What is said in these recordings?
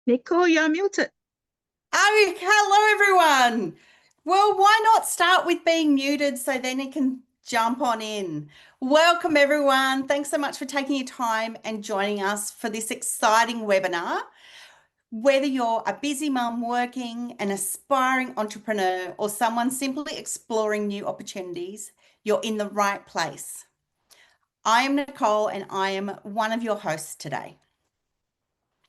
Nicole, you're muted. Oh, hello everyone. Well, why not start with being muted so then it can jump on in? Welcome everyone. Thanks so much for taking your time and joining us for this exciting webinar. Whether you're a busy mum working, an aspiring entrepreneur, or someone simply exploring new opportunities, you're in the right place. I am Nicole and I am one of your hosts today.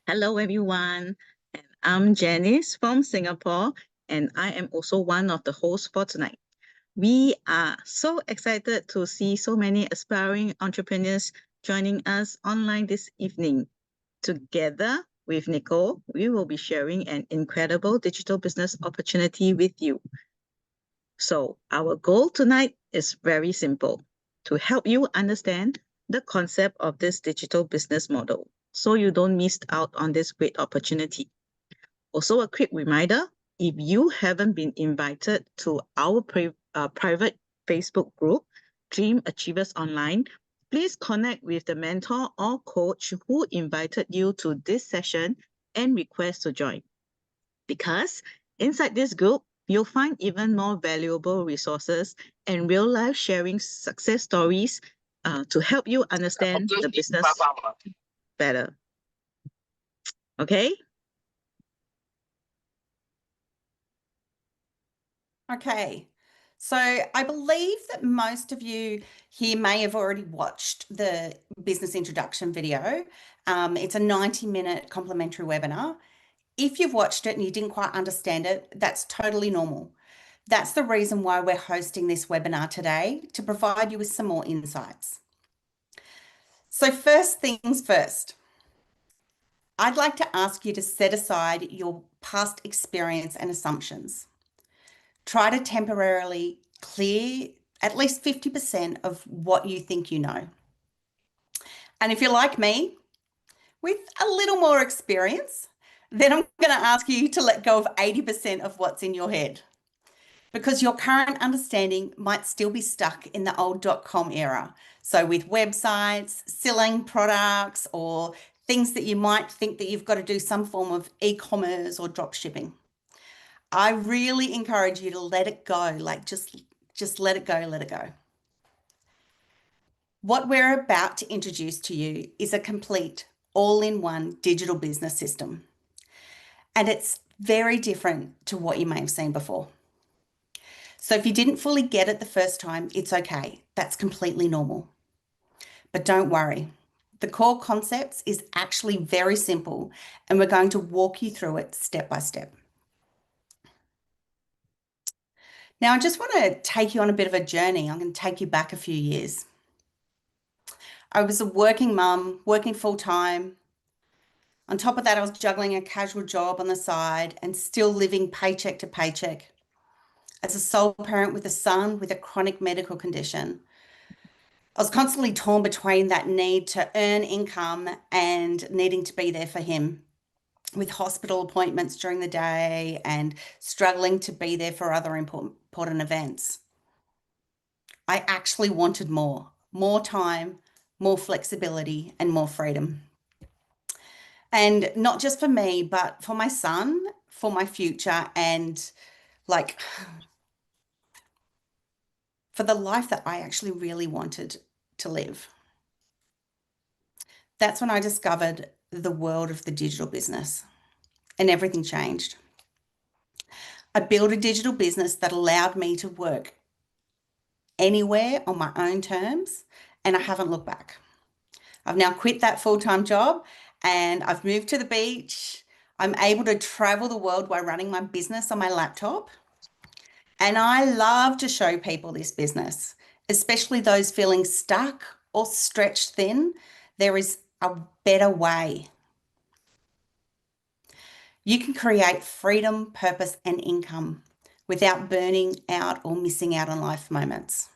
Hello, everyone. And I'm Janice from Singapore, and I am also one of the hosts for tonight. We are so excited to see so many aspiring entrepreneurs joining us online this evening. Together with Nicole, we will be sharing an incredible digital business opportunity with you. So, our goal tonight is very simple: to help you understand the concept of this digital business model so you don't miss out on this great opportunity. Also, a quick reminder, if you haven't been invited to our private Facebook group, Dream Achievers Online, please connect with the mentor or coach who invited you to this session and request to join. Because inside this group, you'll find even more valuable resources and real life sharing success stories to help you understand the business better. Okay? Okay, so I believe that most of you here may have already watched the business introduction video. It's a 90-minute complimentary webinar. If you've watched it and you didn't quite understand it, that's totally normal. That's the reason why we're hosting this webinar today, to provide you with some more insights. So first things first, I'd like to ask you to set aside your past experience and assumptions. Try to temporarily clear at least 50% of what you think you know. And if you're like me, with a little more experience, then I'm going to ask you to let go of 80% of what's in your head, because your current understanding might still be stuck in the old .com era. So with websites, selling products, or things that you might think that you've got to do some form of e-commerce or drop shipping. I really encourage you to let it go, like just let it go, let it go. What we're about to introduce to you is a complete all-in-one digital business system. And it's very different to what you may have seen before. So if you didn't fully get it the first time, it's okay. That's completely normal. But don't worry. The core concepts is actually very simple, and we're going to walk you through it step by step. Now, I just want to take you on a bit of a journey. I'm going to take you back a few years. I was a working mum, working full time. On top of that, I was juggling a casual job on the side and still living paycheck to paycheck. As a sole parent with a son with a chronic medical condition, I was constantly torn between that need to earn income and needing to be there for him, with hospital appointments during the day and struggling to be there for other important events. I actually wanted more time, more flexibility, and more freedom. And not just for me, but for my son, for my future, and like for the life that I actually really wanted to live. That's when I discovered the world of the digital business, and everything changed. I built a digital business that allowed me to work anywhere on my own terms, and I haven't looked back. I've now quit that full-time job and I've moved to the beach. I'm able to travel the world while running my business on my laptop. And I love to show people this business, especially those feeling stuck or stretched thin. There is a better way. You can create freedom, purpose, and income without burning out or missing out on life moments.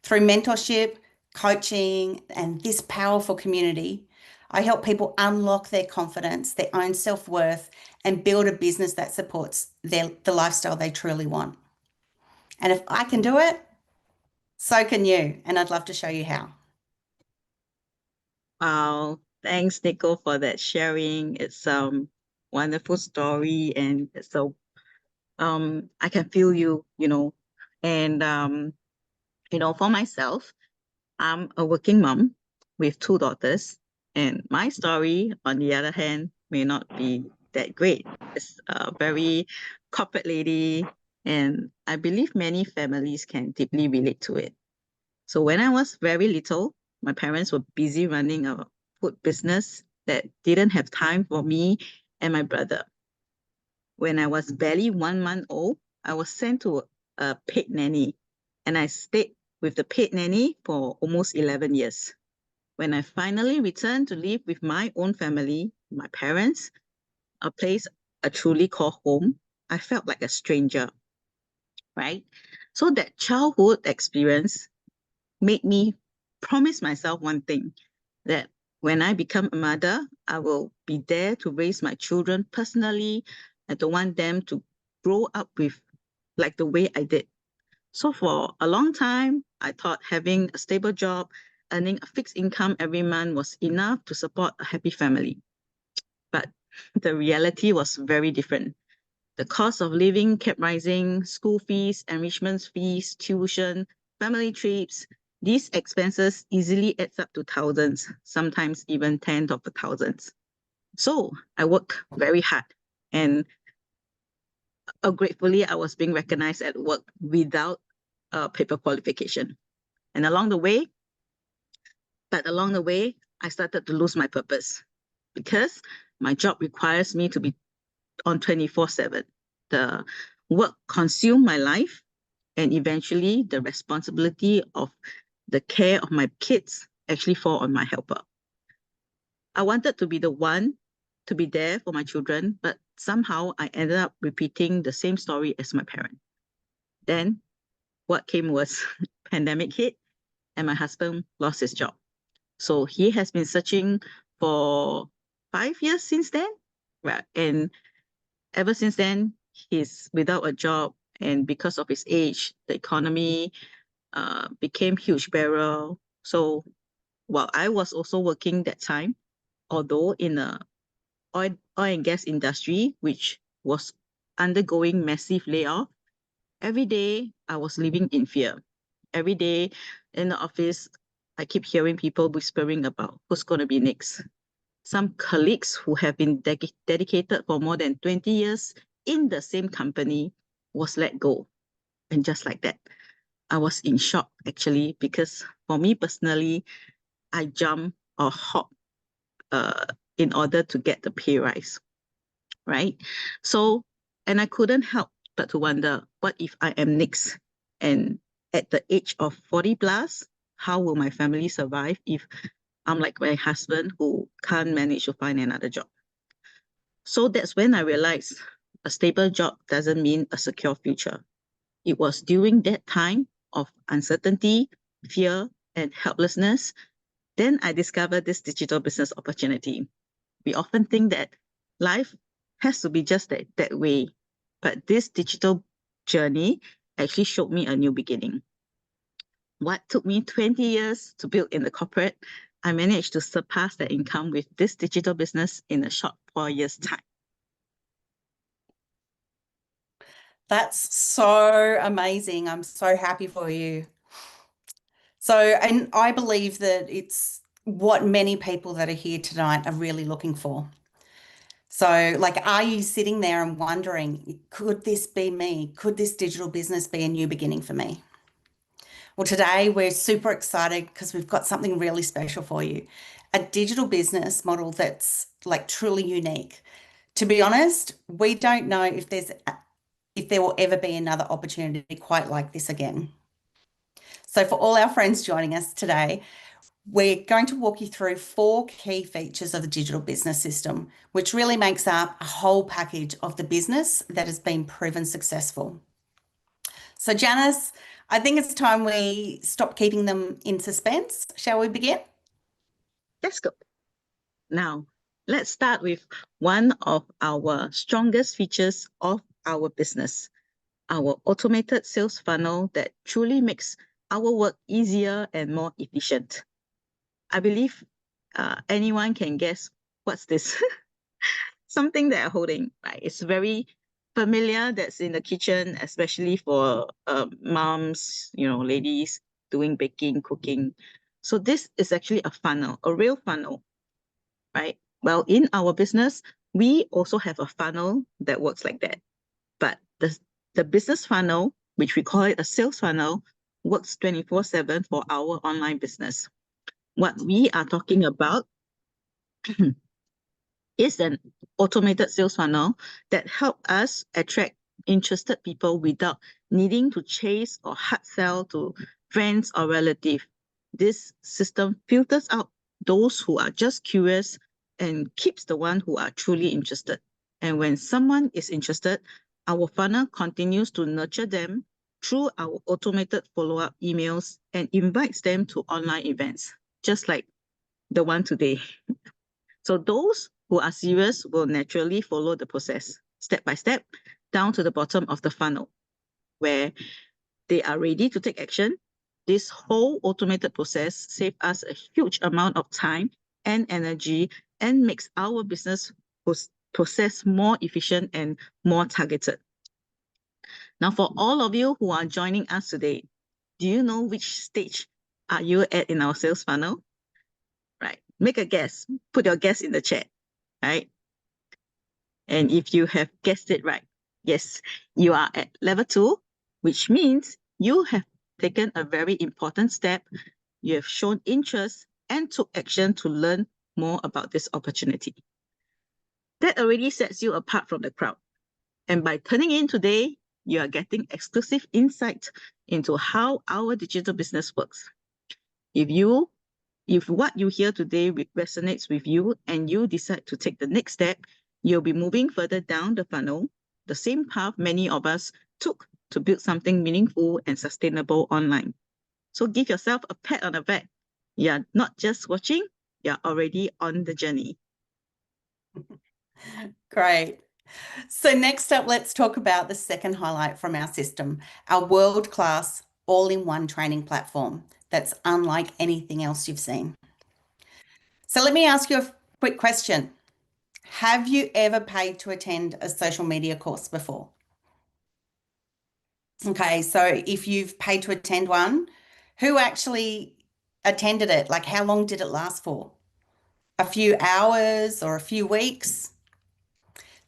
Through mentorship, coaching, and this powerful community, I help people unlock their confidence, their own self-worth, and build a business that supports the lifestyle they truly want. And if I can do it, so can you. And I'd love to show you how. Wow, Thanks, Nico, for that sharing. It's wonderful story, and so I can feel you, and for myself, I'm a working mom with 2 daughters, and my story, on the other hand, may not be that great. It's a very corporate lady, and I believe many families can deeply relate to it. So when I was very little, my parents were busy running a food business that didn't have time for me and my brother. When I was barely 1 month old, I was sent to a paid nanny, and I stayed with the paid nanny for almost 11 years. When I finally returned to live with my own family, my parents, a place I truly call home, I felt like a stranger, right? So that childhood experience made me promise myself one thing, that when I become a mother, I will be there to raise my children personally. I don't want them to grow up with like the way I did. So for a long time, I thought having a stable job, earning a fixed income every month was enough to support a happy family. But the reality was very different. The cost of living kept rising, school fees, enrichment fees, tuition, family trips. These expenses easily adds up to thousands, sometimes even tens of thousands. So I worked very hard, and gratefully I was being recognized at work without a paper qualification. And along the way, I started to lose my purpose because my job requires me to be on 24/7. The work consumed my life, and eventually the responsibility of the care of my kids actually fall on my helper. I wanted to be the one to be there for my children, but somehow I ended up repeating the same story as my parent. Then what came was pandemic hit, and my husband lost his job. So he has been searching for 5 years since then. Right. And ever since then, he's without a job. And because of his age, the economy became huge barrel. So while I was also working that time, although in the oil and gas industry, which was undergoing massive layoff, every day I was living in fear. Every day in the office, I keep hearing people whispering about who's going to be next. Some colleagues who have been dedicated for more than 20 years in the same company was let go. And just like that, I was in shock actually, because for me personally, I jump or hop in order to get the pay rise, right? So, and I couldn't help but to wonder, what if I am next? And at the age of 40 plus, how will my family survive if I'm like my husband who can't manage to find another job? So that's when I realized a stable job doesn't mean a secure future. It was during that time of uncertainty, fear, and helplessness, then I discovered this digital business opportunity. We often think that life has to be just that way, but this digital journey actually showed me a new beginning. What took me 20 years to build in the corporate, I managed to surpass that income with this digital business in a short 4 years' time. That's so amazing. I'm so happy for you. So, and I believe that it's what many people that are here tonight are really looking for. So, like, are you sitting there and wondering, could this be me? Could this digital business be a new beginning for me? Well, today we're super excited because we've got something really special for you. A digital business model that's like truly unique. To be honest, we don't know if there will ever be another opportunity quite like this again. So for all our friends joining us today, we're going to walk you through 4 key features of the digital business system, which really makes up a whole package of the business that has been proven successful. So Janice, I think it's time we stop keeping them in suspense. Shall we begin? Let's go. Now, let's start with one of our strongest features of our business, our automated sales funnel that truly makes our work easier and more efficient. I believe anyone can guess what's this. Something that I'm holding, right? It's very familiar, that's in the kitchen, especially for moms, ladies doing baking, cooking. So this is actually a funnel, a real funnel, right? Well, in our business, we also have a funnel that works like that. But the business funnel, which we call it a sales funnel, works 24/7 for our online business. What we are talking about is an automated sales funnel that help us attract interested people without needing to chase or hard sell to friends or relatives. This system filters out those who are just curious and keeps the one who are truly interested. And when someone is interested, our funnel continues to nurture them through our automated follow-up emails and invites them to online events, just like the one today. So those who are serious will naturally follow the process step by step down to the bottom of the funnel, where they are ready to take action. This whole automated process saves us a huge amount of time and energy and makes our business process more efficient and more targeted. Now, for all of you who are joining us today, do you know which stage are you at in our sales funnel? Right. Make a guess. Put your guess in the chat. Right. And if you have guessed it right, yes, you are at level 2, which means you have taken a very important step. You have shown interest and took action to learn more about this opportunity. That already sets you apart from the crowd. And by turning in today, you are getting exclusive insight into how our digital business works. If what you hear today resonates with you and you decide to take the next step, you'll be moving further down the funnel, the same path many of us took to build something meaningful and sustainable online. So give yourself a pat on the back. You're not just watching, you're already on the journey. Great. So next up, let's talk about the second highlight from our system, our world-class all-in-one training platform that's unlike anything else you've seen. So let me ask you a quick question. Have you ever paid to attend a social media course before? Okay, so if you've paid to attend one, who actually attended it? Like, how long did it last for? A few hours or a few weeks?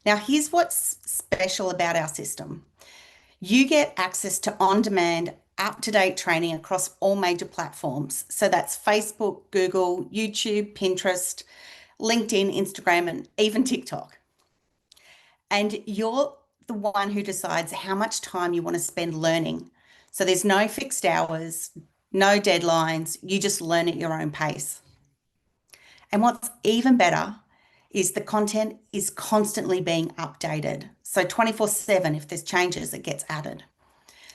Now, here's what's special about our system. You get access to on-demand, up-to-date training across all major platforms. So that's Facebook, Google, YouTube, Pinterest, LinkedIn, Instagram, and even TikTok. And you're the one who decides how much time you want to spend learning. So there's no fixed hours, no deadlines. You just learn at your own pace. And what's even better is the content is constantly being updated. So 24/7, if there's changes, it gets added.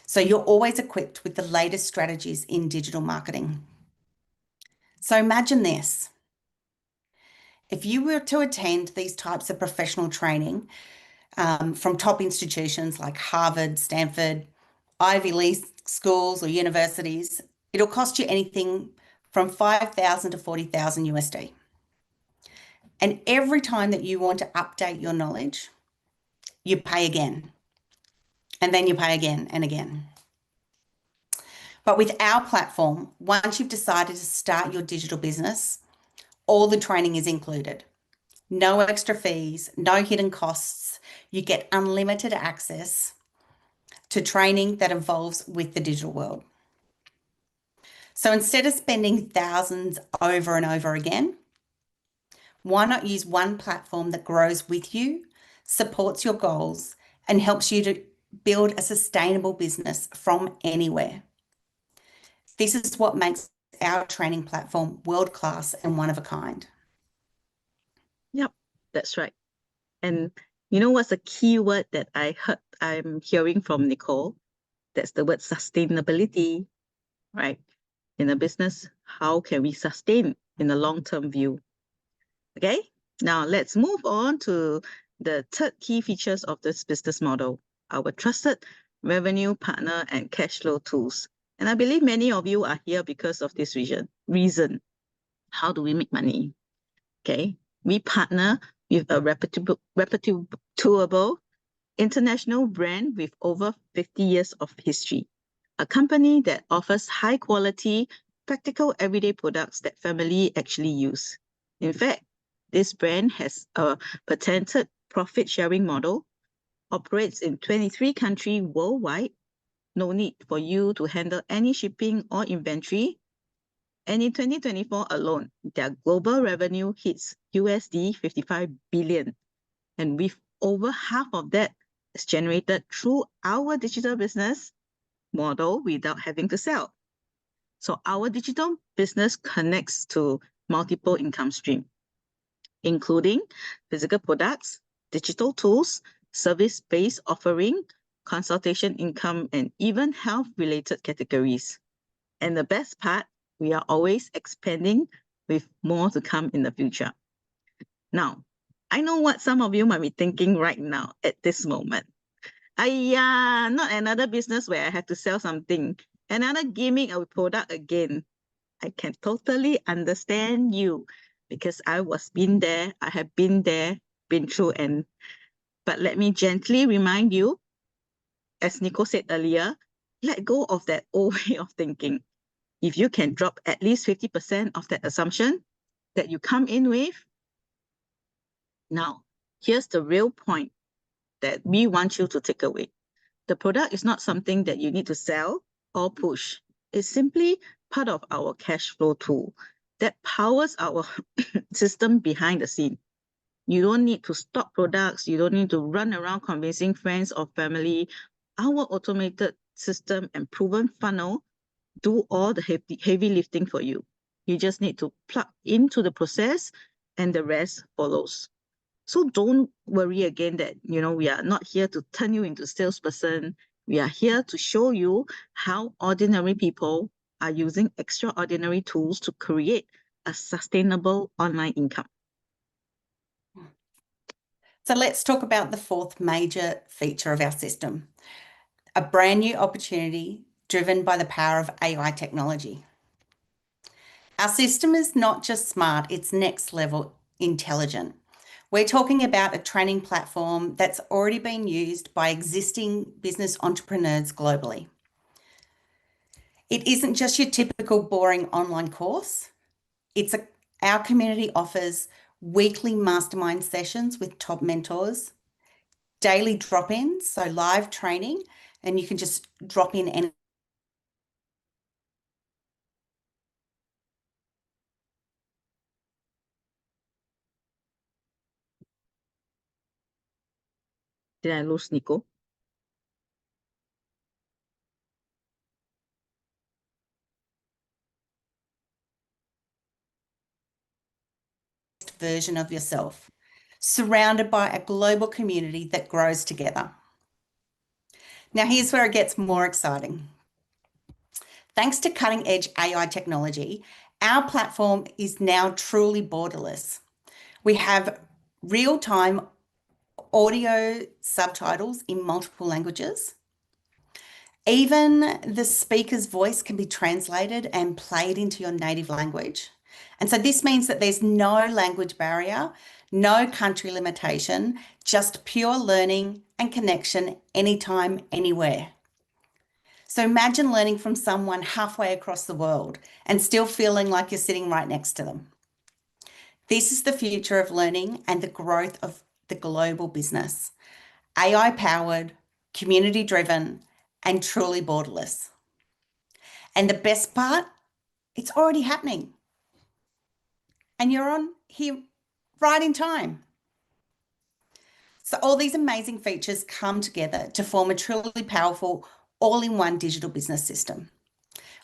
So you're always equipped with the latest strategies in digital marketing. So imagine this. If you were to attend these types of professional training from top institutions like Harvard, Stanford, Ivy League schools or universities, it'll cost you anything from $5,000 to $40,000 USD. And every time that you want to update your knowledge, you pay again. And then you pay again and again. But with our platform, once you've decided to start your digital business, all the training is included. No extra fees, no hidden costs. You get unlimited access to training that evolves with the digital world. So instead of spending thousands over and over again, why not use one platform that grows with you, supports your goals, and helps you to build a sustainable business from anywhere? This is what makes our training platform world-class and one of a kind. Yep, that's right. And you know what's a key word that I'm hearing from Nicole? That's the word sustainability, right? In a business, how can we sustain in the long-term view? Okay, now let's move on to the third key features of this business model, our trusted revenue partner and cash flow tools. And I believe many of you are here because of this reason. How do we make money? Okay, we partner with a reputable international brand with over 50 years of history, a company that offers high quality, practical everyday products that family actually use. In fact, this brand has a patented profit sharing model, operates in 23 countries worldwide, no need for you to handle any shipping or inventory. And in 2024 alone, their global revenue hits USD 55 billion. And with over half of that is generated through our digital business model without having to sell. So our digital business connects to multiple income streams, including physical products, digital tools, service-based offering, consultation income, and even health-related categories. And the best part, we are always expanding with more to come in the future. Now, I know what some of you might be thinking right now at this moment. Not another business where I have to sell something, another gimmick or product again. I can totally understand you because I have been there, been through, but let me gently remind you, as Nico said earlier, let go of that old way of thinking. If you can drop at least 50% of that assumption that you come in with, now, here's the real point that we want you to take away. The product is not something that you need to sell or push. It's simply part of our cash flow tool that powers our system behind the scene. You don't need to stock products. You don't need to run around convincing friends or family. Our automated system and proven funnel do all the heavy lifting for you. You just need to plug into the process and the rest follows. So don't worry again that, we are not here to turn you into a salesperson. We are here to show you how ordinary people are using extraordinary tools to create a sustainable online income. So let's talk about the fourth major feature of our system, a brand new opportunity driven by the power of AI technology. Our system is not just smart, it's next level intelligent. We're talking about a training platform that's already been used by existing business entrepreneurs globally. It isn't just your typical boring online course. Our community offers weekly mastermind sessions with top mentors, daily drop-ins, so live training, and you can just drop in any. Did I lose Nico? Version of yourself, surrounded by a global community that grows together. Now, here's where it gets more exciting. Thanks to cutting-edge AI technology, our platform is now truly borderless. We have real-time audio subtitles in multiple languages. Even the speaker's voice can be translated and played into your native language. And so this means that there's no language barrier, no country limitation, just pure learning and connection anytime, anywhere. So imagine learning from someone halfway across the world and still feeling like you're sitting right next to them. This is the future of learning and the growth of the global business. AI-powered, community-driven, and truly borderless. And the best part, it's already happening. And you're on here right in time. So all these amazing features come together to form a truly powerful all-in-one digital business system.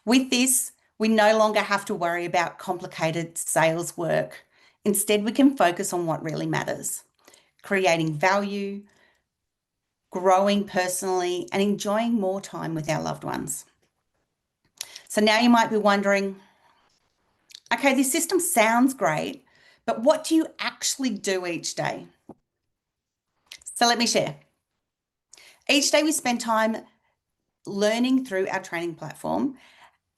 With this, we no longer have to worry about complicated sales work. Instead, we can focus on what really matters, creating value, growing personally, and enjoying more time with our loved ones. So now you might be wondering, okay, this system sounds great, but what do you actually do each day? So let me share. Each day we spend time learning through our training platform,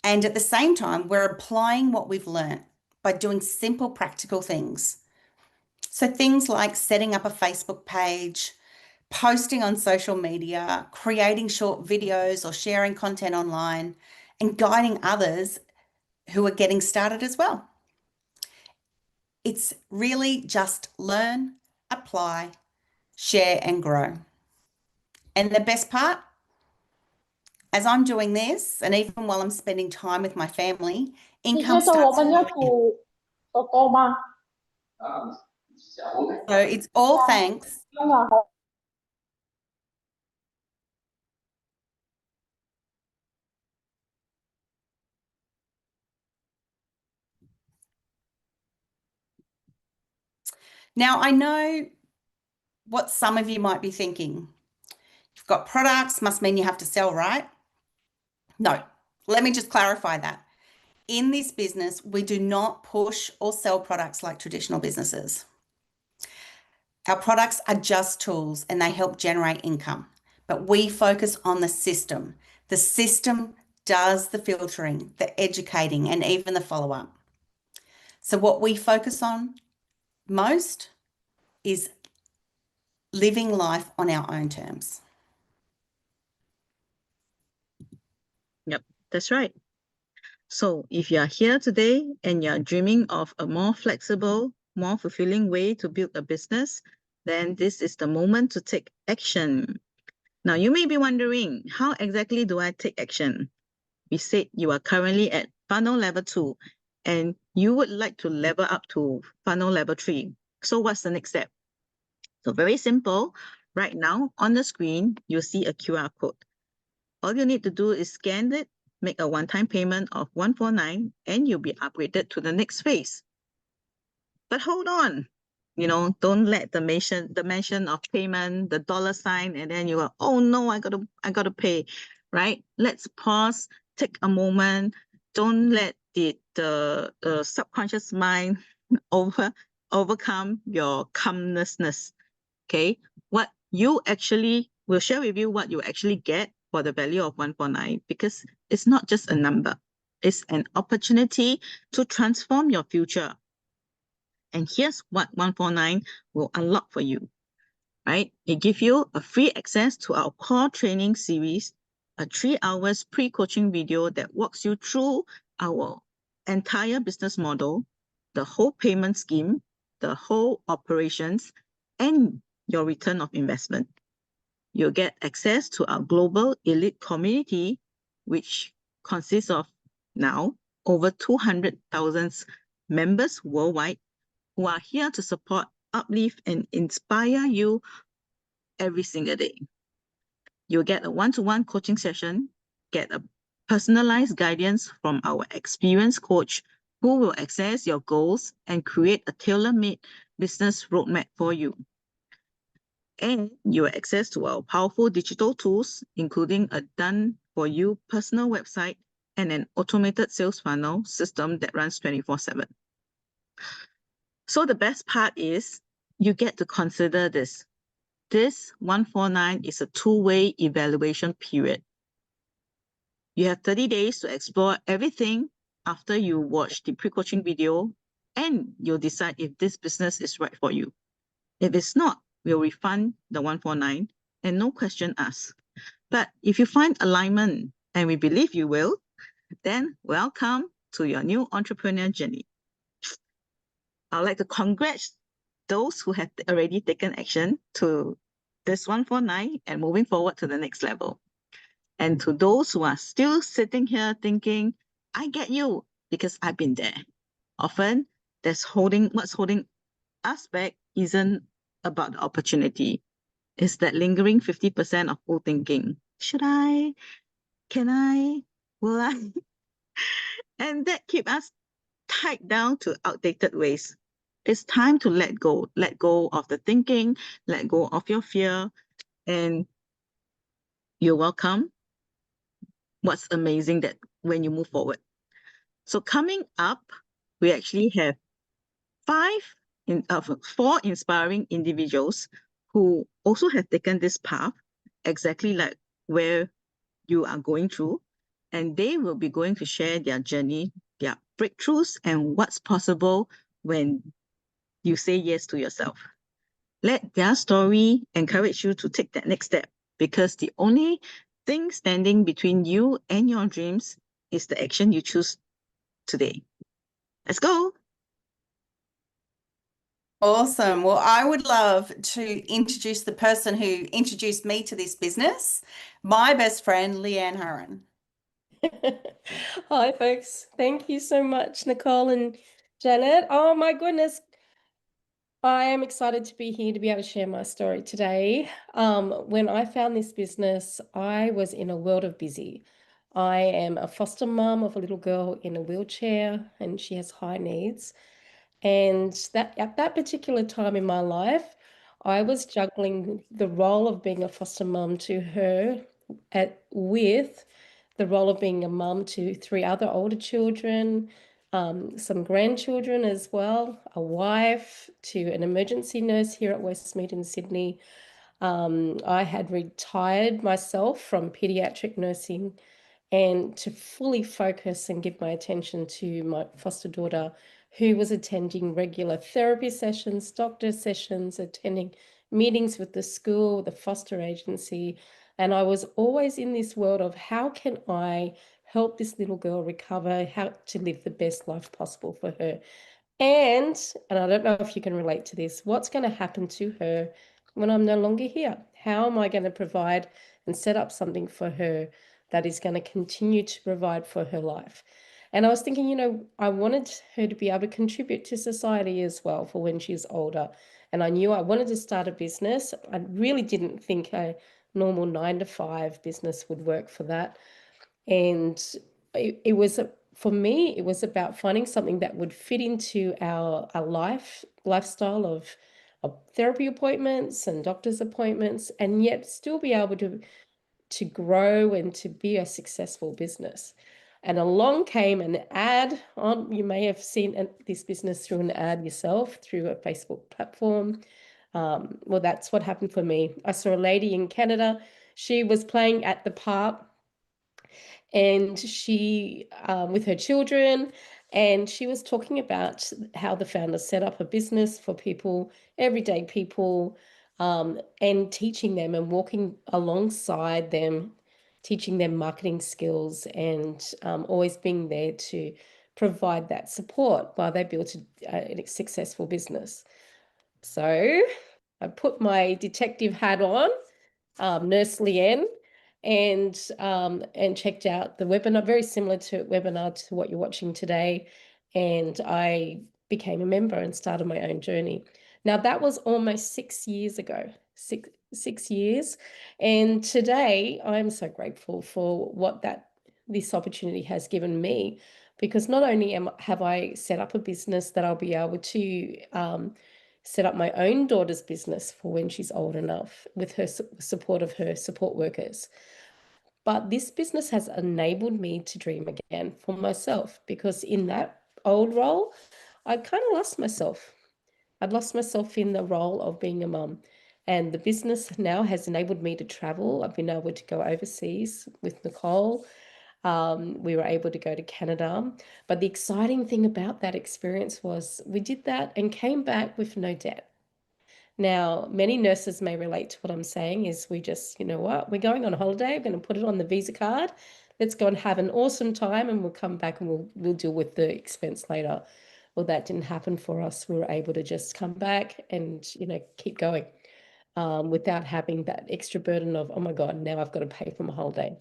and at the same time, we're applying what we've learned by doing simple, practical things. So things like setting up a Facebook page, posting on social media, creating short videos or sharing content online, and guiding others who are getting started as well. It's really just learn, apply, share, and grow. And the best part, as I'm doing this, and even while I'm spending time with my family, 你 income 觉得我 starts 们要 flowing in. 煮狗狗吗？ So it's all thanks. 真的好。 Now, I know what some of you might be thinking. You've got products, must mean you have to sell, right? No, let me just clarify that. In this business, we do not push or sell products like traditional businesses. Our products are just tools and they help generate income, but we focus on the system. The system does the filtering, the educating, and even the follow-up. So what we focus on most is living life on our own terms. Yep, that's right. So if you are here today and you're dreaming of a more flexible, more fulfilling way to build a business, then this is the moment to take action. Now, you may be wondering, how exactly do I take action? We said you are currently at funnel level 2 and you would like to level up to funnel level 3. So what's the next step? So very simple. Right now on the screen, you'll see a QR code. All you need to do is scan it, make a one-time payment of $149, and you'll be upgraded to the next phase. But hold on, don't let the mention of payment, the $sign, and then you go, oh no, I gotta pay, right? Let's pause, take a moment. Don't let the subconscious mind overcome your calmness. Okay, what you actually will share with you what you actually get for the value of $149, because it's not just a number, it's an opportunity to transform your future. And here's what $149 will unlock for you, right? It gives you a free access to our core training series, a 3 hours pre-coaching video that walks you through our entire business model, the whole payment scheme, the whole operations, and your return of investment. You'll get access to our global elite community, which consists of now over 200,000 members worldwide who are here to support, uplift, and inspire you every single day. You'll get a one-to-one coaching session, get a personalized guidance from our experienced coach who will assess your goals and create a tailor-made business roadmap for you. And you will access to our powerful digital tools, including a done-for-you personal website and an automated sales funnel system that runs 24/7. So the best part is you get to consider this. This $149 is a two-way evaluation period. You have 30 days to explore everything after you watch the pre-coaching video, and you'll decide if this business is right for you. If it's not, we'll refund the $149 and no question asked. But if you find alignment, and we believe you will, then welcome to your new entrepreneur journey. I'd like to congratulate those who have already taken action to this $149 and moving forward to the next level. And to those who are still sitting here thinking, I get you, because I've been there. Often, what's holding us back isn't about the opportunity. It's that lingering 50% of old thinking. Should I? Can I? Will I? And that keeps us tied down to outdated ways. It's time to let go of the thinking, let go of your fear, and you're welcome. What's amazing that when you move forward. So coming up, we actually have 4 inspiring individuals who also have taken this path, exactly like where you are going through, and they will be going to share their journey, their breakthroughs, and what's possible when you say yes to yourself. Let their story encourage you to take that next step, because the only thing standing between you and your dreams is the action you choose today. Let's go. Awesome. Well, I would love to introduce the person who introduced me to this business, my best friend, Leanne Hurren. Hi, folks. Thank you so much, Nicole and Janet. Oh my goodness. I am excited to be here to be able to share my story today. When I found this business, I was in a world of busy. I am a foster mom of a little girl in a wheelchair, and she has high needs. And that at that particular time in my life, I was juggling the role of being a foster mom to her with the role of being a mum to three other older children, some grandchildren as well, a wife to an emergency nurse here at Westmead in Sydney. I had retired myself from pediatric nursing and to fully focus and give my attention to my foster daughter, who was attending regular therapy sessions, doctor sessions, attending meetings with the school, the foster agency. And I was always in this world of how can I help this little girl recover, how to live the best life possible for her. And I don't know if you can relate to this, what's going to happen to her when I'm no longer here? How am I going to provide and set up something for her that is going to continue to provide for her life? And I was thinking, I wanted her to be able to contribute to society as well for when she's older. And I knew I wanted to start a business. I really didn't think a normal 9 to 5 business would work for that. And it was for me, it was about finding something that would fit into our lifestyle of therapy appointments and doctor's appointments, and yet still be able to grow and to be a successful business. And along came an ad on, you may have seen this business through an ad yourself through a Facebook platform. Well, that's what happened for me. I saw a lady in Canada. She was playing at the park, and she with her children, and she was talking about how the founder set up a business for people, everyday people, and teaching them and walking alongside them, teaching them marketing skills, and always being there to provide that support while they built a successful business. So I put my detective hat on, Nurse Leanne, and checked out the webinar, very similar to webinar to what you're watching today. And I became a member and started my own journey. Now that was almost 6 years ago, six years. And today I'm so grateful for what this opportunity has given me, because not only have I set up a business that I'll be able to set up my own daughter's business for when she's old enough with her support of her support workers. But this business has enabled me to dream again for myself, because in that old role, I kind of lost myself. I'd lost myself in the role of being a mum. And the business now has enabled me to travel. I've been able to go overseas with Nicole. We were able to go to Canada. But the exciting thing about that experience was we did that and came back with no debt. Now, many nurses may relate to what I'm saying is we just, you know what, we're going on holiday, we're going to put it on the Visa card. Let's go and have an awesome time, and we'll come back and we'll deal with the expense later. Well, that didn't happen for us. We were able to just come back and, keep going without having that extra burden of, oh my God, now I've got to pay for my holiday.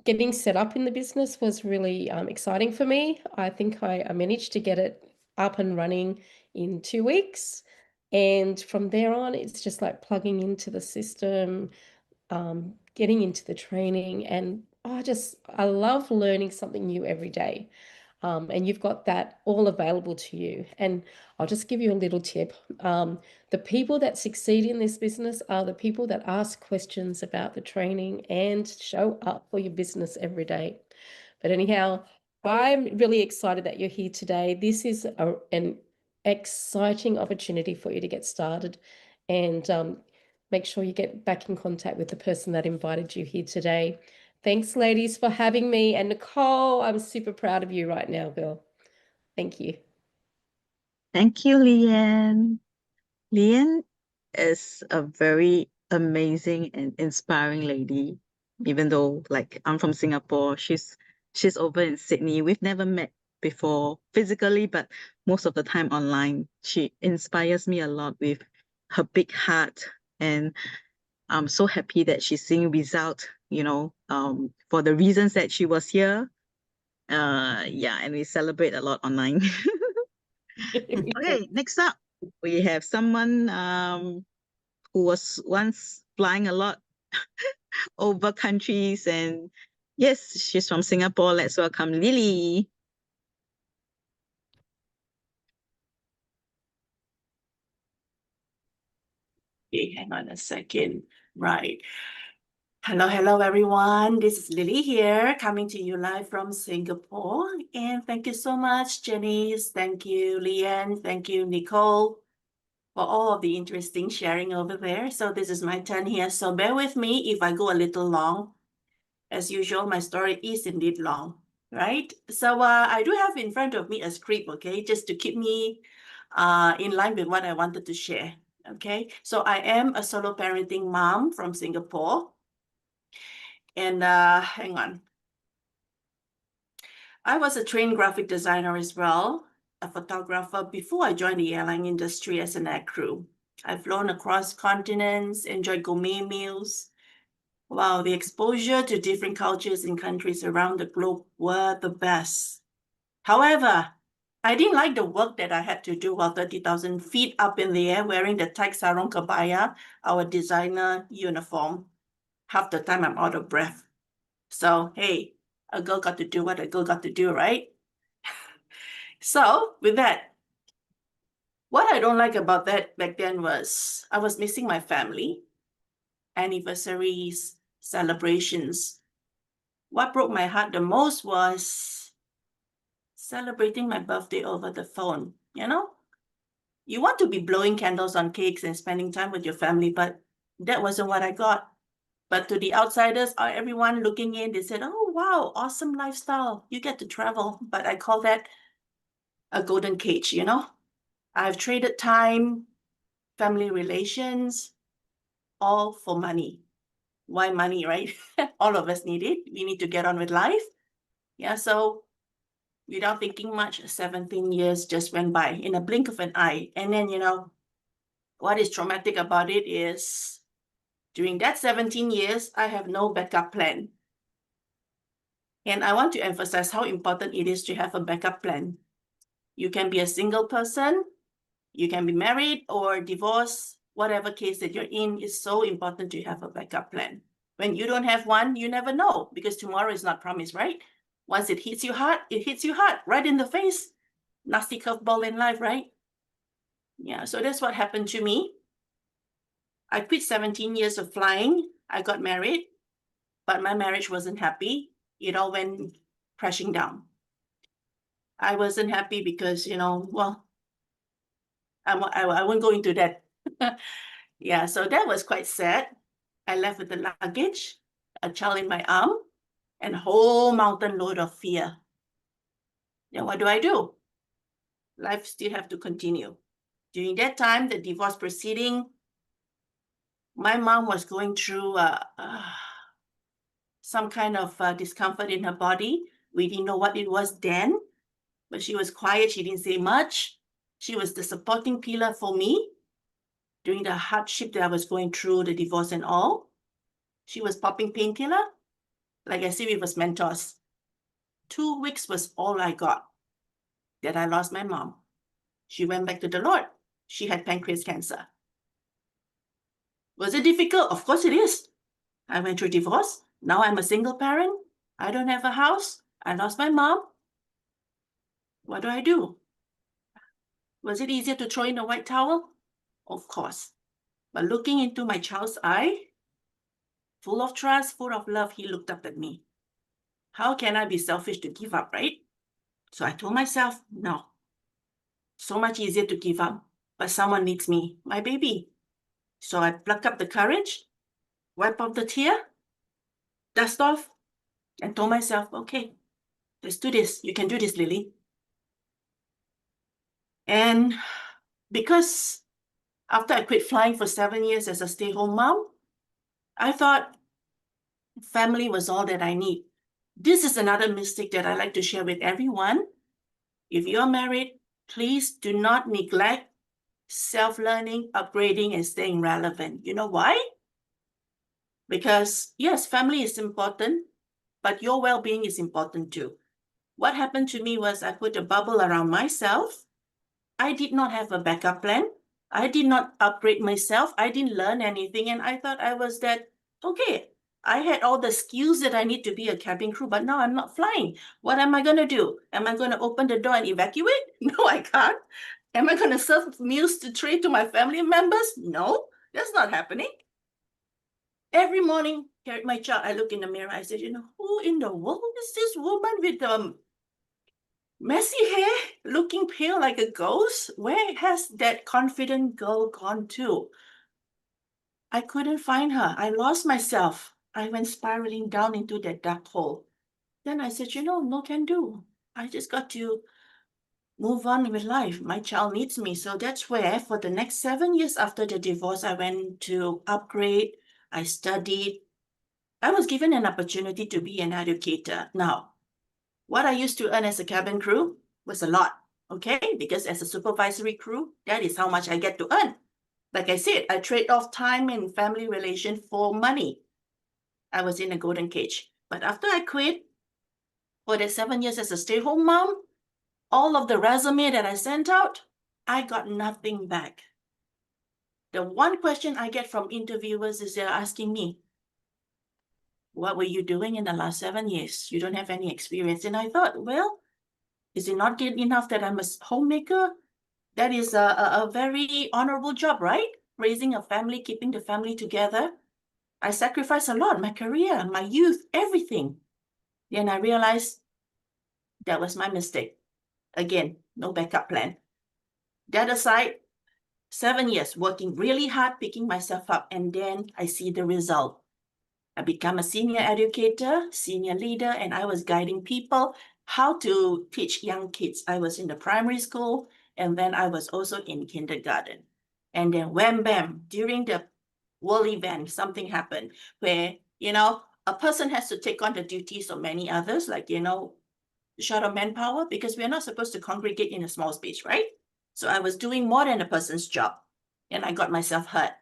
Getting set up in the business was really exciting for me. I think I managed to get it up and running in 2 weeks. And from there on, it's just like plugging into the system, getting into the training. And I love learning something new every day. And you've got that all available to you. And I'll just give you a little tip. The people that succeed in this business are the people that ask questions about the training and show up for your business every day. But anyhow, I'm really excited that you're here today. This is an exciting opportunity for you to get started, and make sure you get back in contact with the person that invited you here today. Thanks, ladies, for having me. And Nicole, I'm super proud of you right now, girl. Thank you. Thank you, Leanne. Leanne is a very amazing and inspiring lady. Even though, like, I'm from Singapore, she's over in Sydney. We've never met before physically, but most of the time online. She inspires me a lot with her big heart, and I'm so happy that she's seeing result, for the reasons that she was here. Yeah, and we celebrate a lot online. Okay, next up, we have someone who was once flying a lot over countries, and yes, she's from Singapore. Let's welcome Lily. Okay, hang on a second. Right. Hello, everyone. This is Lily here, coming to you live from Singapore. And thank you so much, Janice. Thank you, Leanne. Thank you, Nicole, for all of the interesting sharing over there. So this is my turn here. So bear with me if I go a little long. As usual, my story is indeed long, right? So I do have in front of me a script, okay, just to keep me in line with what I wanted to share. Okay, so I am a solo parenting mom from Singapore. And hang on. I was a trained graphic designer as well, a photographer before I joined the airline industry as an air crew. I've flown across continents, enjoyed gourmet meals. Wow, the exposure to different cultures and countries around the globe were the best. However, I didn't like the work that I had to do while 30,000 feet up in the air wearing the tight sarong kebaya, our designer uniform. Half the time I'm out of breath. So, hey, a girl got to do what a girl got to do, right? So, with that, what I don't like about that back then was I was missing my family, anniversaries, celebrations. What broke my heart the most was celebrating my birthday over the phone, You want to be blowing candles on cakes and spending time with your family, but that wasn't what I got. But to the outsiders, everyone looking in, they said, oh, wow, awesome lifestyle. You get to travel. But I call that a golden cage, I've traded time, family relations, all for money. Why money, right? All of us need it. We need to get on with life. Yeah, so without thinking much, 17 years just went by in a blink of an eye. And then, what is traumatic about it is during that 17 years, I have no backup plan. And I want to emphasize how important it is to have a backup plan. You can be a single person, you can be married or divorced, whatever case that you're in, it's so important to have a backup plan. When you don't have one, you never know because tomorrow is not promised, right? Once it hits you hard, it hits you hard, right in the face. Nasty curveball in life, right? Yeah, so that's what happened to me. I quit 17 years of flying. I got married, but my marriage wasn't happy. It all went crashing down. I wasn't happy because, well, I won't go into that. Yeah, so that was quite sad. I left with the luggage, a child in my arm, and a whole mountain load of fear. Then what do? Life still have to continue. During that time, the divorce proceeding, my mom was going through some kind of discomfort in her body. We didn't know what it was then, but she was quiet. She didn't say much. She was the supporting pillar for me during the hardship that I was going through, the divorce and all. She was popping painkiller. Like I said, we was mentors. 2 weeks was all I got that I lost my mom. She went back to the Lord. She had pancreas cancer. Was it difficult? Of course it is. I went through divorce. Now I'm a single parent. I don't have a house. I lost my mom. What do? Was it easier to throw in a white towel? Of course. But looking into my child's eye, full of trust, full of love, he looked up at me. How can I be selfish to give up, right? So I told myself, no. So much easier to give up, but someone needs me, my baby. So I plucked up the courage, wipe off the tear, dust off, and told myself, okay, let's do this. You can do this, Lily. And because after I quit flying for 7 years as a stay-home mom, I thought family was all that I need. This is another mistake that I like to share with everyone. If you're married, please do not neglect self-learning, upgrading, and staying relevant. You know why? Because yes, family is important, but your well-being is important too. What happened to me was I put a bubble around myself. I did not have a backup plan. I did not upgrade myself. I didn't learn anything. And I thought I was that, okay, I had all the skills that I need to be a cabin crew, but now I'm not flying. What am I going to do? Am I going to open the door and evacuate? No, I can't. Am I going to serve meals to trade to my family members? No, that's not happening. Every morning, carry my child, I look in the mirror. I said, who in the world is this woman with messy hair, looking pale like a ghost? Where has that confident girl gone to? I couldn't find her. I lost myself. I went spiraling down into that dark hole. Then I said, no can do. I just got to move on with life. My child needs me. So that's where for the next 7 years after the divorce, I went to upgrade. I studied. I was given an opportunity to be an educator. Now, what I used to earn as a cabin crew was a lot, okay? Because as a supervisory crew, that is how much I get to earn. Like I said, I trade off time and family relation for money. I was in a golden cage. But after I quit, for the 7 years as a stay-home mom, all of the resume that I sent out, I got nothing back. The one question I get from interviewers is they're asking me, what were you doing in the last 7 years? You don't have any experience. And I thought, well, is it not good enough that I'm a homemaker? That is a very honorable job, right? Raising a family, keeping the family together. I sacrificed a lot, my career, my youth, everything. Then I realized that was my mistake. Again, no backup plan. That aside, 7 years working really hard, picking myself up, and then I see the result. I become a senior educator, senior leader, and I was guiding people how to teach young kids. I was in the primary school, and then I was also in kindergarten. And then wham, bam, during the world event, something happened where, a person has to take on the duties of many others, like, short of manpower, because we're not supposed to congregate in a small space, right? So I was doing more than a person's job, and I got myself hurt.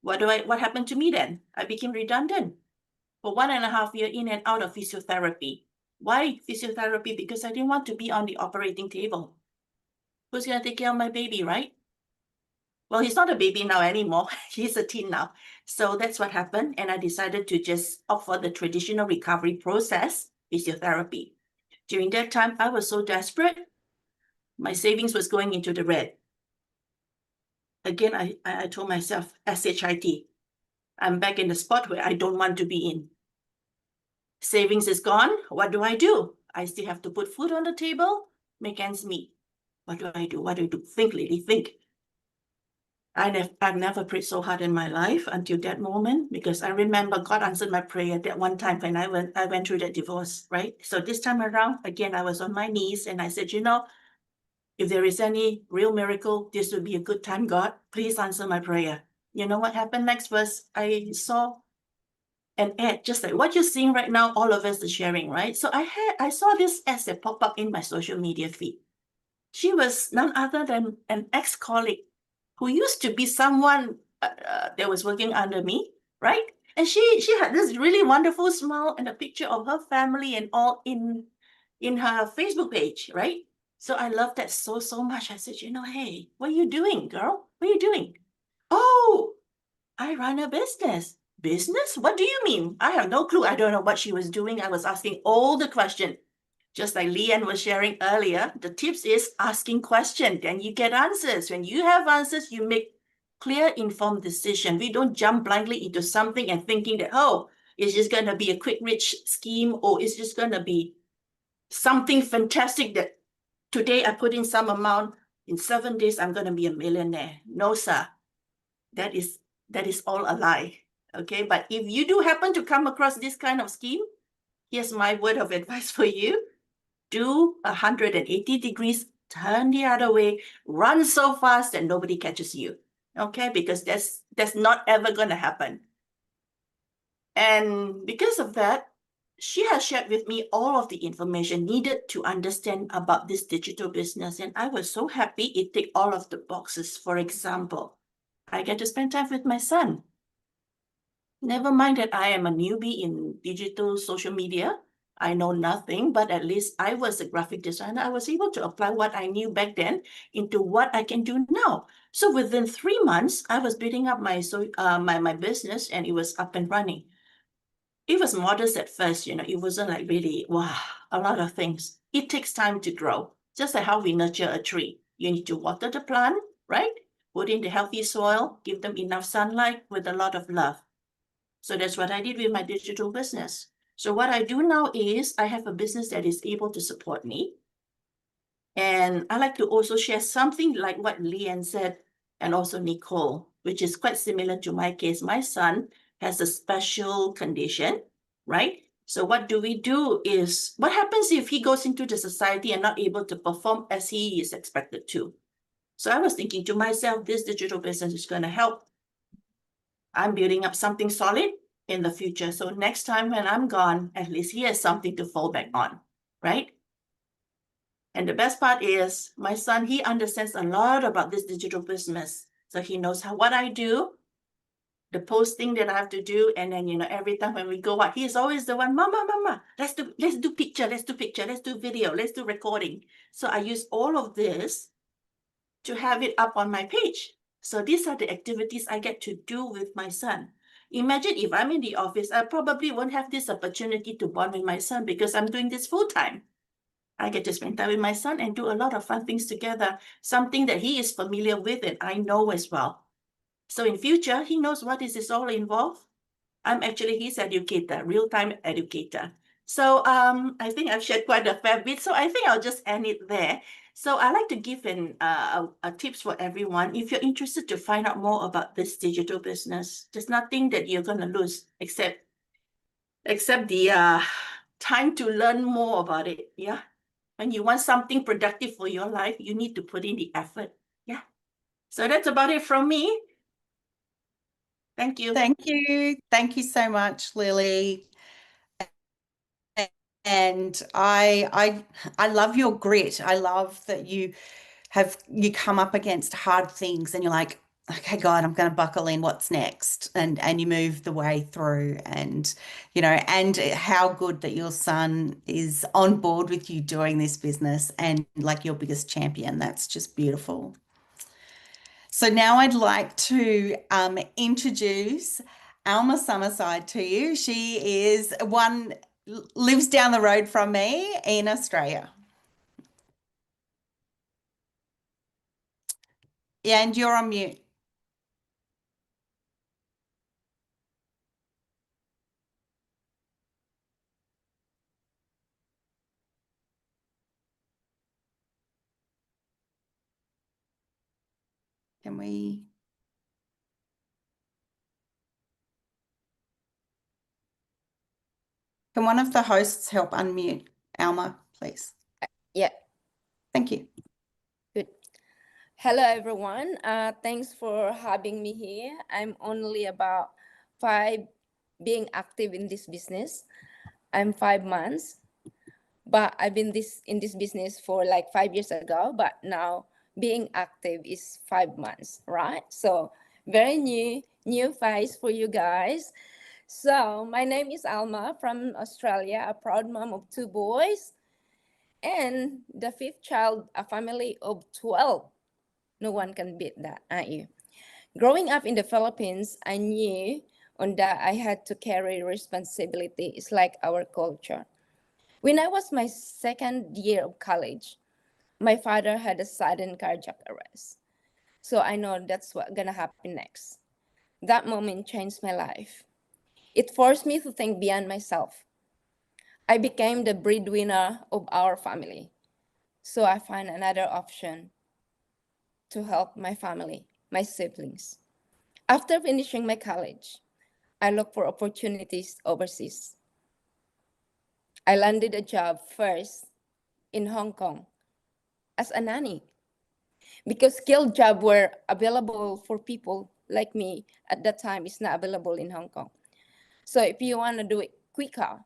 What happened to me then? I became redundant for 1.5 years in and out of physiotherapy. Why physiotherapy? Because I didn't want to be on the operating table. Who's going to take care of my baby, right? Well, he's not a baby now anymore. He's a teen now. So that's what happened. And I decided to just opt for the traditional recovery process, physiotherapy. During that time, I was so desperate. My savings was going into the red. Again, I told myself, SHIT. I'm back in the spot where I don't want to be in. Savings is gone. What do? I still have to put food on the table, make ends meet. What do I do? Think, Lily, think. I've never prayed so hard in my life until that moment, because I remember God answered my prayer that one time when I went through that divorce, right? So this time around, again, I was on my knees and I said, if there is any real miracle, this would be a good time, God. Please answer my prayer. You know what happened next was I saw an ad, just like what you're seeing right now, all of us are sharing, right? So I saw this ad that pop up in my social media feed. She was none other than an ex-colleague who used to be someone that was working under me, right? And she had this really wonderful smile and a picture of her family and all in her Facebook page, right? So I loved that so much. I said, hey, what are you doing, girl? What are you doing? Oh, I run a business. Business? What do you mean? I have no clue. I don't know what she was doing. I was asking all the questions. Just like Leanne was sharing earlier, the tips is asking questions, then you get answers. When you have answers, you make clear, informed decision. We don't jump blindly into something and thinking that, oh, it's just going to be a quick rich scheme, or it's just going to be something fantastic that today I put in some amount, in 7 days, I'm going to be a millionaire. No, sir. That is all a lie. Okay, but if you do happen to come across this kind of scheme, here's my word of advice for you. Do 180 degrees turn the other way, run so fast that nobody catches you. Okay, because that's not ever gonna happen. And because of that, she has shared with me all of the information needed to understand about this digital business. And I was so happy it ticked all of the boxes. For example, I get to spend time with my son. Never mind that I am a newbie in digital social media. I know nothing, but at least I was a graphic designer. I was able to apply what I knew back then into what I can do now. So within 3 months, I was building up my business, and it was up and running. It was modest at first, it wasn't like really, wow, a lot of things. It takes time to grow, just like how we nurture a tree. You need to water the plant, right? Put in the healthy soil, give them enough sunlight with a lot of love. So that's what I did with my digital business. So what I do now is I have a business that is able to support me. And I like to also share something like what Leanne said, and also Nicole, which is quite similar to my case. My son has a special condition, right? So what do we do is, what happens if he goes into the society and not able to perform as he is expected to? So I was thinking to myself, this digital business is going to help. I'm building up something solid in the future. So next time when I'm gone, at least he has something to fall back on, right? And the best part is my son, he understands a lot about this digital business. So he knows what I do, the posting that I have to do. And then, every time when we go out, he's always the one, Mama, let's do picture, let's do video, let's do recording. So I use all of this to have it up on my page. So these are the activities I get to do with my son. Imagine if I'm in the office, I probably won't have this opportunity to bond with my son because I'm doing this full time. I get to spend time with my son and do a lot of fun things together, something that he is familiar with and I know as well. So in future, he knows what is this all involved. I'm actually his educator, real-time educator. So I think I've shared quite a fair bit. So I think I'll just end it there. So I like to give a tips for everyone. If you're interested to find out more about this digital business, there's nothing that you're going to lose except the time to learn more about it. Yeah. When you want something productive for your life, you need to put in the effort. Yeah. So that's about it from me. Thank you. Thank you. Thank you so much, Lily. And I love your grit. I love that you come up against hard things and you're like, okay, God, I'm going to buckle in. What's next? And you move the way through, and and how good that your son is on board with you doing this business and like your biggest champion. That's just beautiful. So now I'd like to introduce Alma Summerside to you. She lives down the road from me in Australia. And you're on mute. Can one of the hosts help unmute Alma, please? Yeah, Thank you. good. Hello, everyone. Thanks for having me here. I'm only about being active in this business. I'm 5 months, but I've been in this business for like 5 years ago, but now being active is 5 months, right? So very new face for you guys. So my name is Alma from Australia, a proud mom of 2 boys, and the 5th child, a family of 12. No one can beat that, aren't you? Growing up in the Philippines, I knew that I had to carry responsibility. It's like our culture. When I was my 2nd year of college, my father had a sudden cardiac arrest. So I know that's what's gonna happen next. That moment changed my life. It forced me to think beyond myself. I became the breadwinner of our family. So I found another option to help my family, my siblings. After finishing my college, I looked for opportunities overseas. I landed a job first in Hong Kong as a nanny because skilled jobs were available for people like me at that time. It's not available in Hong Kong. So if you want to do it quicker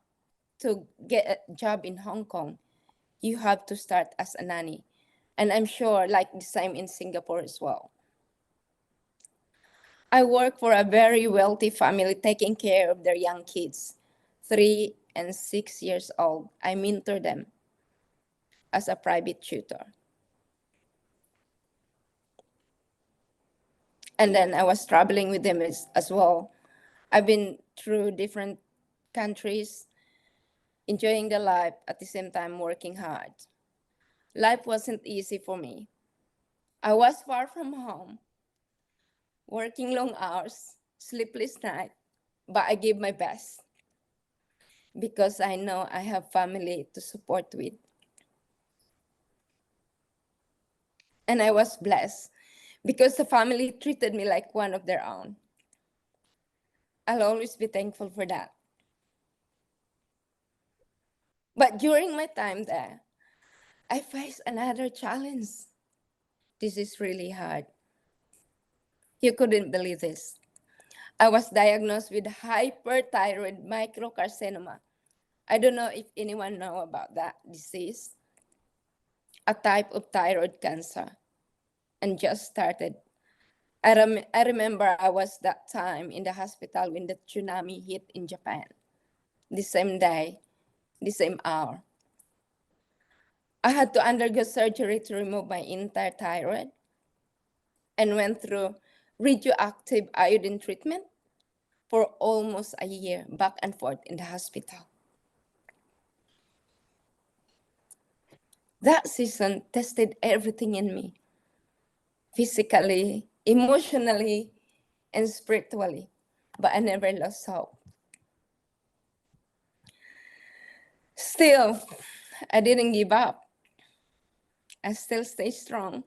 to get a job in Hong Kong, you have to start as a nanny. And I'm sure like the same in Singapore as well. I work for a very wealthy family taking care of their young kids, 3 and 6 years old. I mentor them as a private tutor. And then I was traveling with them as well. I've been through different countries, enjoying the life at the same time working hard. Life wasn't easy for me. I was far from home, working long hours, sleepless nights, but I gave my best because I know I have family to support with. And I was blessed because the family treated me like one of their own. I'll always be thankful for that. But during my time there, I faced another challenge. This is really hard. You couldn't believe this. I was diagnosed with hyperthyroid microcarcinoma. I don't know if anyone know about that disease, a type of thyroid cancer, and just started. I remember I was that time in the hospital when the tsunami hit in Japan. The same day, the same hour. I had to undergo surgery to remove my entire thyroid and went through radioactive iodine treatment for almost a year, back and forth in the hospital. That season tested everything in me, physically, emotionally, and spiritually, but I never lost hope. Still, I didn't give up. I still stay strong.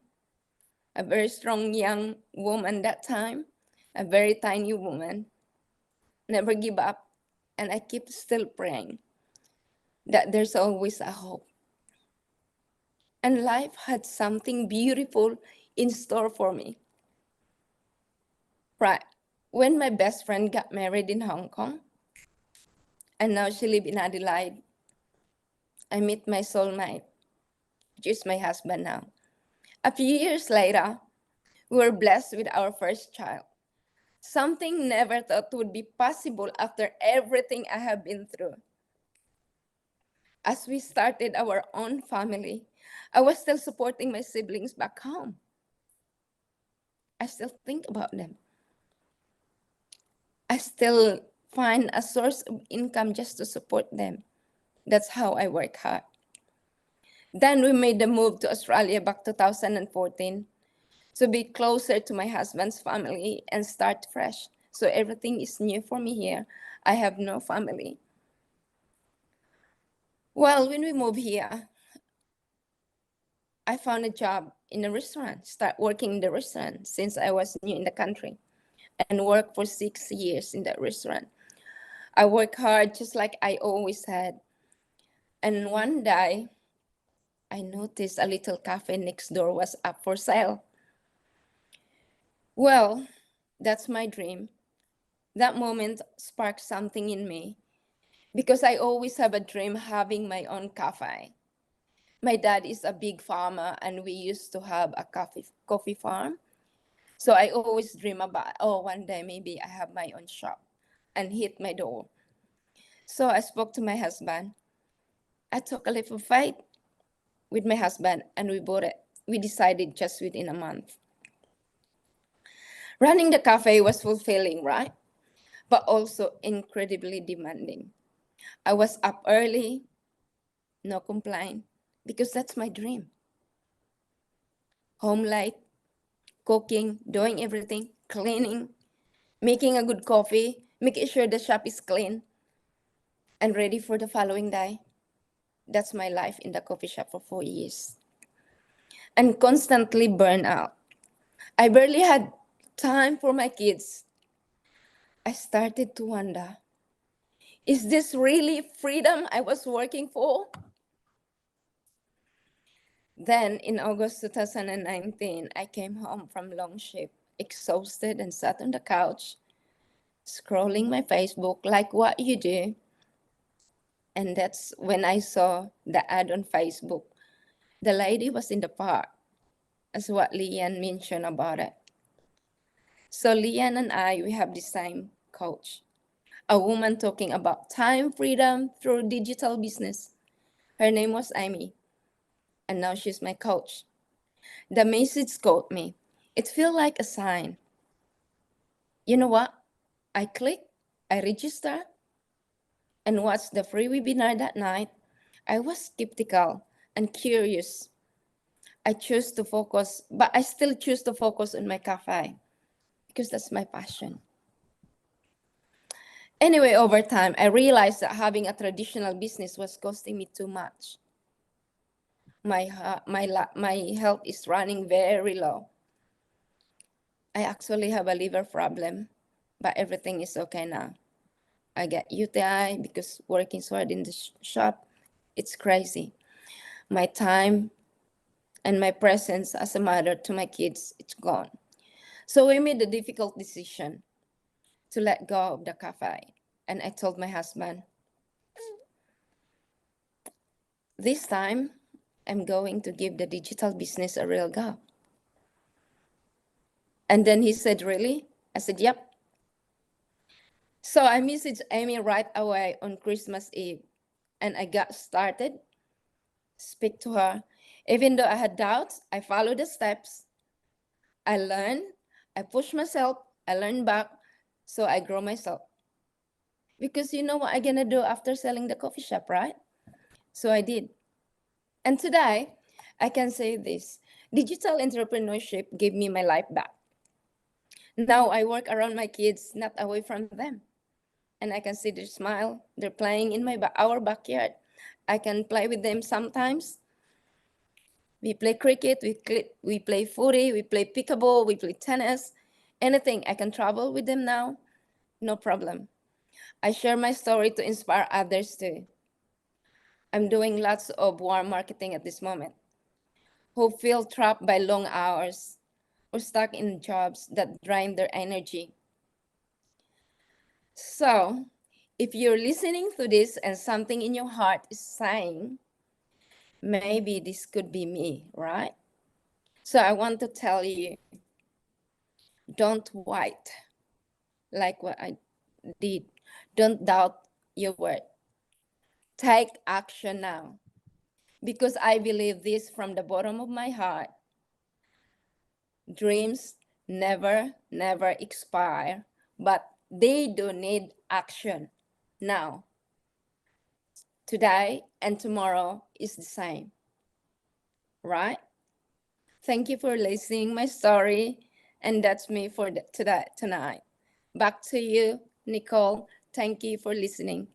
A very strong young woman that time, a very tiny woman. Never give up, and I keep still praying that there's always a hope. And life had something beautiful in store for me. Right, when my best friend got married in Hong Kong, and now she lives in Adelaide, I met my soulmate, which is my husband now. A few years later, we were blessed with our first child. Something never thought would be possible after everything I have been through. As we started our own family, I was still supporting my siblings back home. I still think about them. I still find a source of income just to support them. That's how I work hard. Then we made the move to Australia back 2014 to be closer to my husband's family and start fresh. So everything is new for me here. I have no family. Well, when we moved here, I found a job in a restaurant, start working in the restaurant since I was new in the country, and worked for 6 years in that restaurant. I worked hard just like I always had. And one day, I noticed a little cafe next door was up for sale. Well, that's my dream. That moment sparked something in me because I always have a dream having my own cafe. My dad is a big farmer and we used to have a coffee farm. So I always dream about, oh, one day maybe I have my own shop, and hit my door. So I spoke to my husband. I took a leap of faith with my husband and we bought it. We decided just within a month. Running the cafe was fulfilling, right? But also incredibly demanding. I was up early, no complaint, because that's my dream. Home late, cooking, doing everything, cleaning, making a good coffee, making sure the shop is clean and ready for the following day. That's my life in the coffee shop for 4 years. And constantly burn out. I barely had time for my kids. I started to wonder, is this really freedom I was working for? Then in August 2019, I came home from long shift, exhausted, and sat on the couch, scrolling my Facebook like what you do. And that's when I saw the ad on Facebook. The lady was in the park, as what Leanne mentioned about it. So Leanne and I, we have the same coach, a woman talking about time freedom through digital business. Her name was Amy, and now she's my coach. The message caught me. It felt like a sign. You know what? I click, I register, and watched the free webinar that night. I was skeptical and curious. I chose to focus, but I still choose to focus on my cafe because that's my passion. Anyway, over time, I realized that having a traditional business was costing me too much. My health is running very low. I actually have a liver problem, but everything is okay now. I get UTI because working so hard in the shop, it's crazy. My time and my presence as a mother to my kids, it's gone. So we made the difficult decision to let go of the cafe. And I told my husband, this time I'm going to give the digital business a real go. And then he said, really? I said, yep. So I messaged Amy right away on Christmas Eve, and I got started, speak to her. Even though I had doubts, I followed the steps. I learned, I pushed myself, I learned back, so I grow myself. Because you know what I'm gonna do after selling the coffee shop, right? So I did. And today, I can say this, digital entrepreneurship gave me my life back. Now I work around my kids, not away from them. And I can see their smile. They're playing in our backyard. I can play with them sometimes. We play cricket, we play footy, we play pickleball, we play tennis, anything. I can travel with them now, no problem. I share my story to inspire others too. I'm doing lots of warm marketing at this moment, who feel trapped by long hours or stuck in jobs that drain their energy. So, if you're listening to this and something in your heart is saying, maybe this could be me, right? So I want to tell you, don't wait like what I did. Don't doubt your word. Take action now. Because I believe this from the bottom of my heart. Dreams never expire, but they do need action now. Today and tomorrow is the same, right? Thank you for listening my story, and that's me for tonight. Back to you, Nicole. Thank you for listening.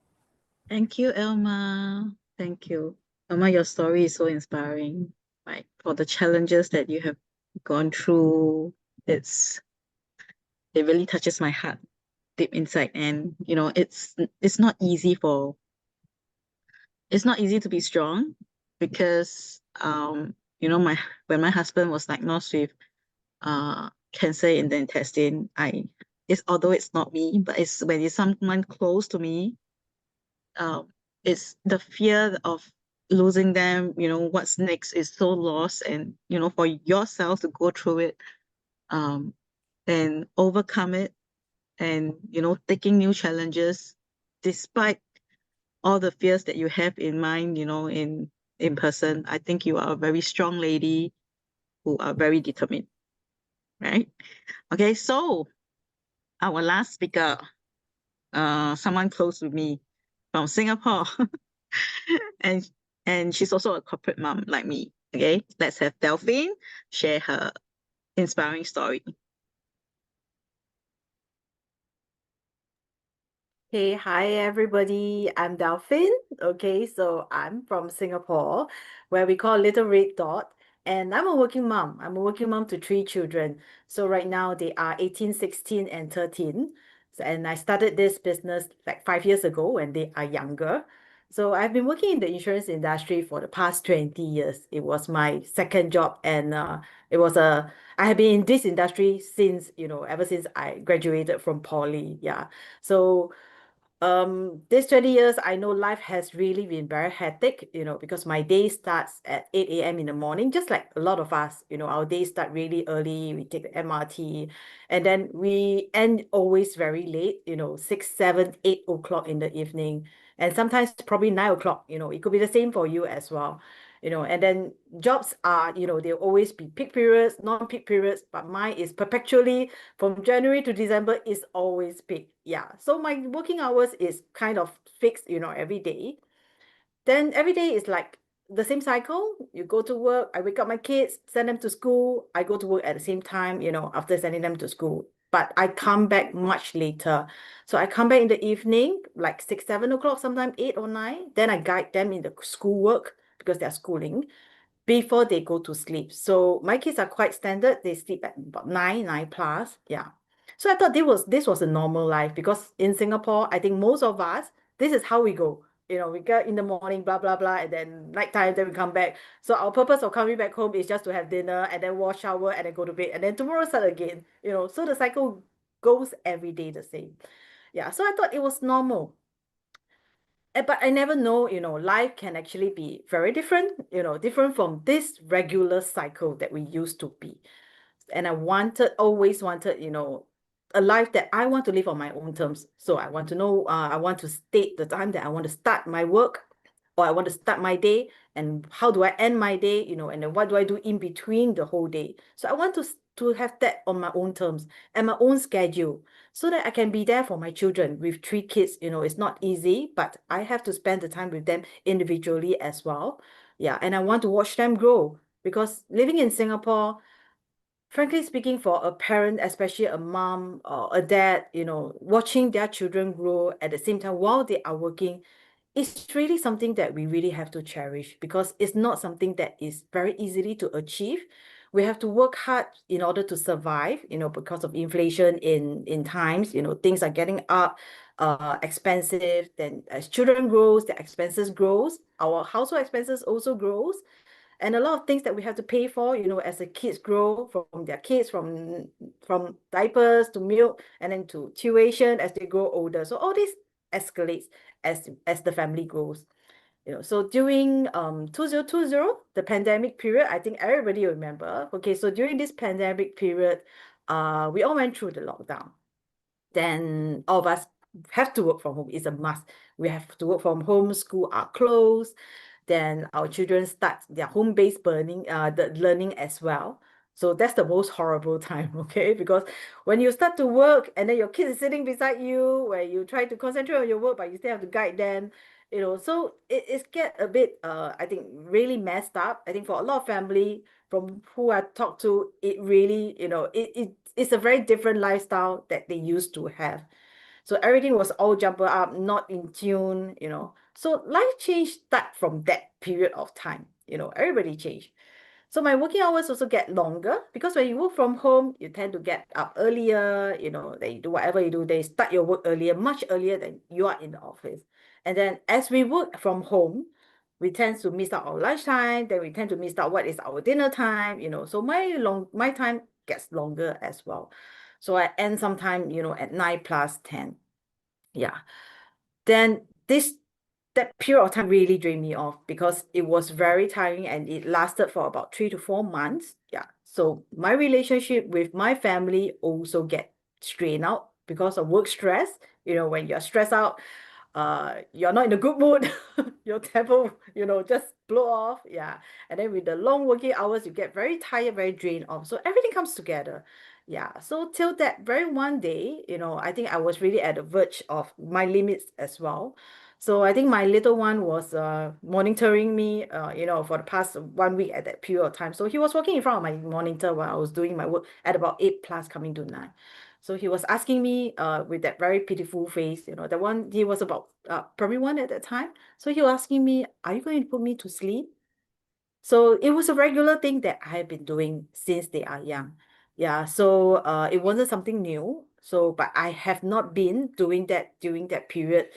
Thank you, Elma. Thank you. Elma, your story is so inspiring, right? For the challenges that you have gone through, it really touches my heart deep inside. And it's not easy to be strong because when my husband was diagnosed with cancer in the intestine, although it's not me, but it's when it's someone close to me, it's the fear of losing them, what's next is so lost, and for yourself to go through it and overcome it, and taking new challenges despite all the fears that you have in mind, in person. I think you are a very strong lady who are very determined, right? Okay, so our last speaker, someone close to me from Singapore, and she's also a corporate mom like me. Okay, let's have Delphine share her inspiring story. Hey, hi everybody. I'm Delphine. Okay, so I'm from Singapore, where we call Little Red Dot, and I'm a working mom. I'm a working mom to 3 children. So right now they are 18, 16, and 13. And I started this business like 5 years ago when they are younger. So I've been working in the insurance industry for the past 20 years. It was my second job, and I have been in this industry since, ever since I graduated from poly. Yeah. So this 20 years, I know life has really been very hectic, because my day starts at 8 a.m. in the morning, just like a lot of us, our days start really early. We take the MRT, and then we end always very late, 6, 7, 8 o'clock in the evening, and sometimes probably 9 o'clock, it could be the same for you as well. And then jobs are, they'll always be peak periods, non-peak periods, but mine is perpetually from January to December is always peak. Yeah. So my working hours is kind of fixed, every day. Then every day is like the same cycle. You go to work, I wake up my kids, send them to school. I go to work at the same time, after sending them to school. But I come back much later. So I come back in the evening, like 6, 7 o'clock, sometimes 8 or 9. Then I guide them in the schoolwork because they're schooling before they go to sleep. So my kids are quite standard. They sleep at about 9 plus. Yeah. So I thought this was a normal life, because in Singapore, I think most of us, this is how we go. We get in the morning, blah, blah, blah, and then nighttime, then we come back. So our purpose of coming back home is just to have dinner and then wash, shower, and then go to bed. And then tomorrow start again. So the cycle goes every day the same. Yeah. So I thought it was normal. But I never know, life can actually be very different, different from this regular cycle that we used to be. And I always wanted, a life that I want to live on my own terms. So I want to know, I want to state the time that I want to start my work, or I want to start my day, and how do I end my day, and then what do I do in between the whole day. So I want to have that on my own terms and my own schedule, so that I can be there for my children. With 3 kids, it's not easy, but I have to spend the time with them individually as well. Yeah, and I want to watch them grow, because living in Singapore, frankly speaking, for a parent, especially a mom or a dad, watching their children grow at the same time while they are working, it's really something that we really have to cherish, because it's not something that is very easily to achieve. We have to work hard in order to survive, because of inflation in times, things are getting up, expensive. Then as children grows, their expenses grows, our household expenses also grows. And a lot of things that we have to pay for, as the kids grow, from their kids, from diapers to milk, and then to tuition as they grow older. So all this escalates as the family grows. So during 2020, the pandemic period, I think everybody remember. Okay, so during this pandemic period, we all went through the lockdown. Then all of us have to work from home. It's a must. We have to work from home. School are closed. Then our children start their home-based learning as well. So that's the most horrible time, okay? Because when you start to work and then your kid is sitting beside you, where you try to concentrate on your work, but you still have to guide them, so it's get a bit, I think, really messed up. I think for a lot of family, from who I talked to, it really, it's a very different lifestyle that they used to have. So everything was all jumbled up, not in tune, So life changed that from that period of time, everybody changed. So my working hours also get longer, because when you work from home, you tend to get up earlier, they do whatever you do, they start your work earlier, much earlier than you are in the office. And then as we work from home, we tend to miss out our lunchtime, then we tend to miss out what is our dinner time, so my time gets longer as well. So I end sometime, at 9 plus 10. Yeah. Then that period of time really drained me off, because it was very tiring, and it lasted for about 3 to 4 months. Yeah. So my relationship with my family also get strained out because of work stress. When you're stressed out, you're not in a good mood, your temper, just blow off. Yeah. And then with the long working hours, you get very tired, very drained off. So everything comes together. Yeah. So till that very one day, I think I was really at the verge of my limits as well. So I think my little one was monitoring me, for the past 1 week at that period of time. So he was walking in front of my monitor while I was doing my work at about 8 plus, coming to 9. So he was asking me with that very pitiful face, the one, he was about primary 1 at that time. So he was asking me, are you going to put me to sleep? So it was a regular thing that I have been doing since they are young. Yeah, so it wasn't something new. So, but I have not been doing that during that period,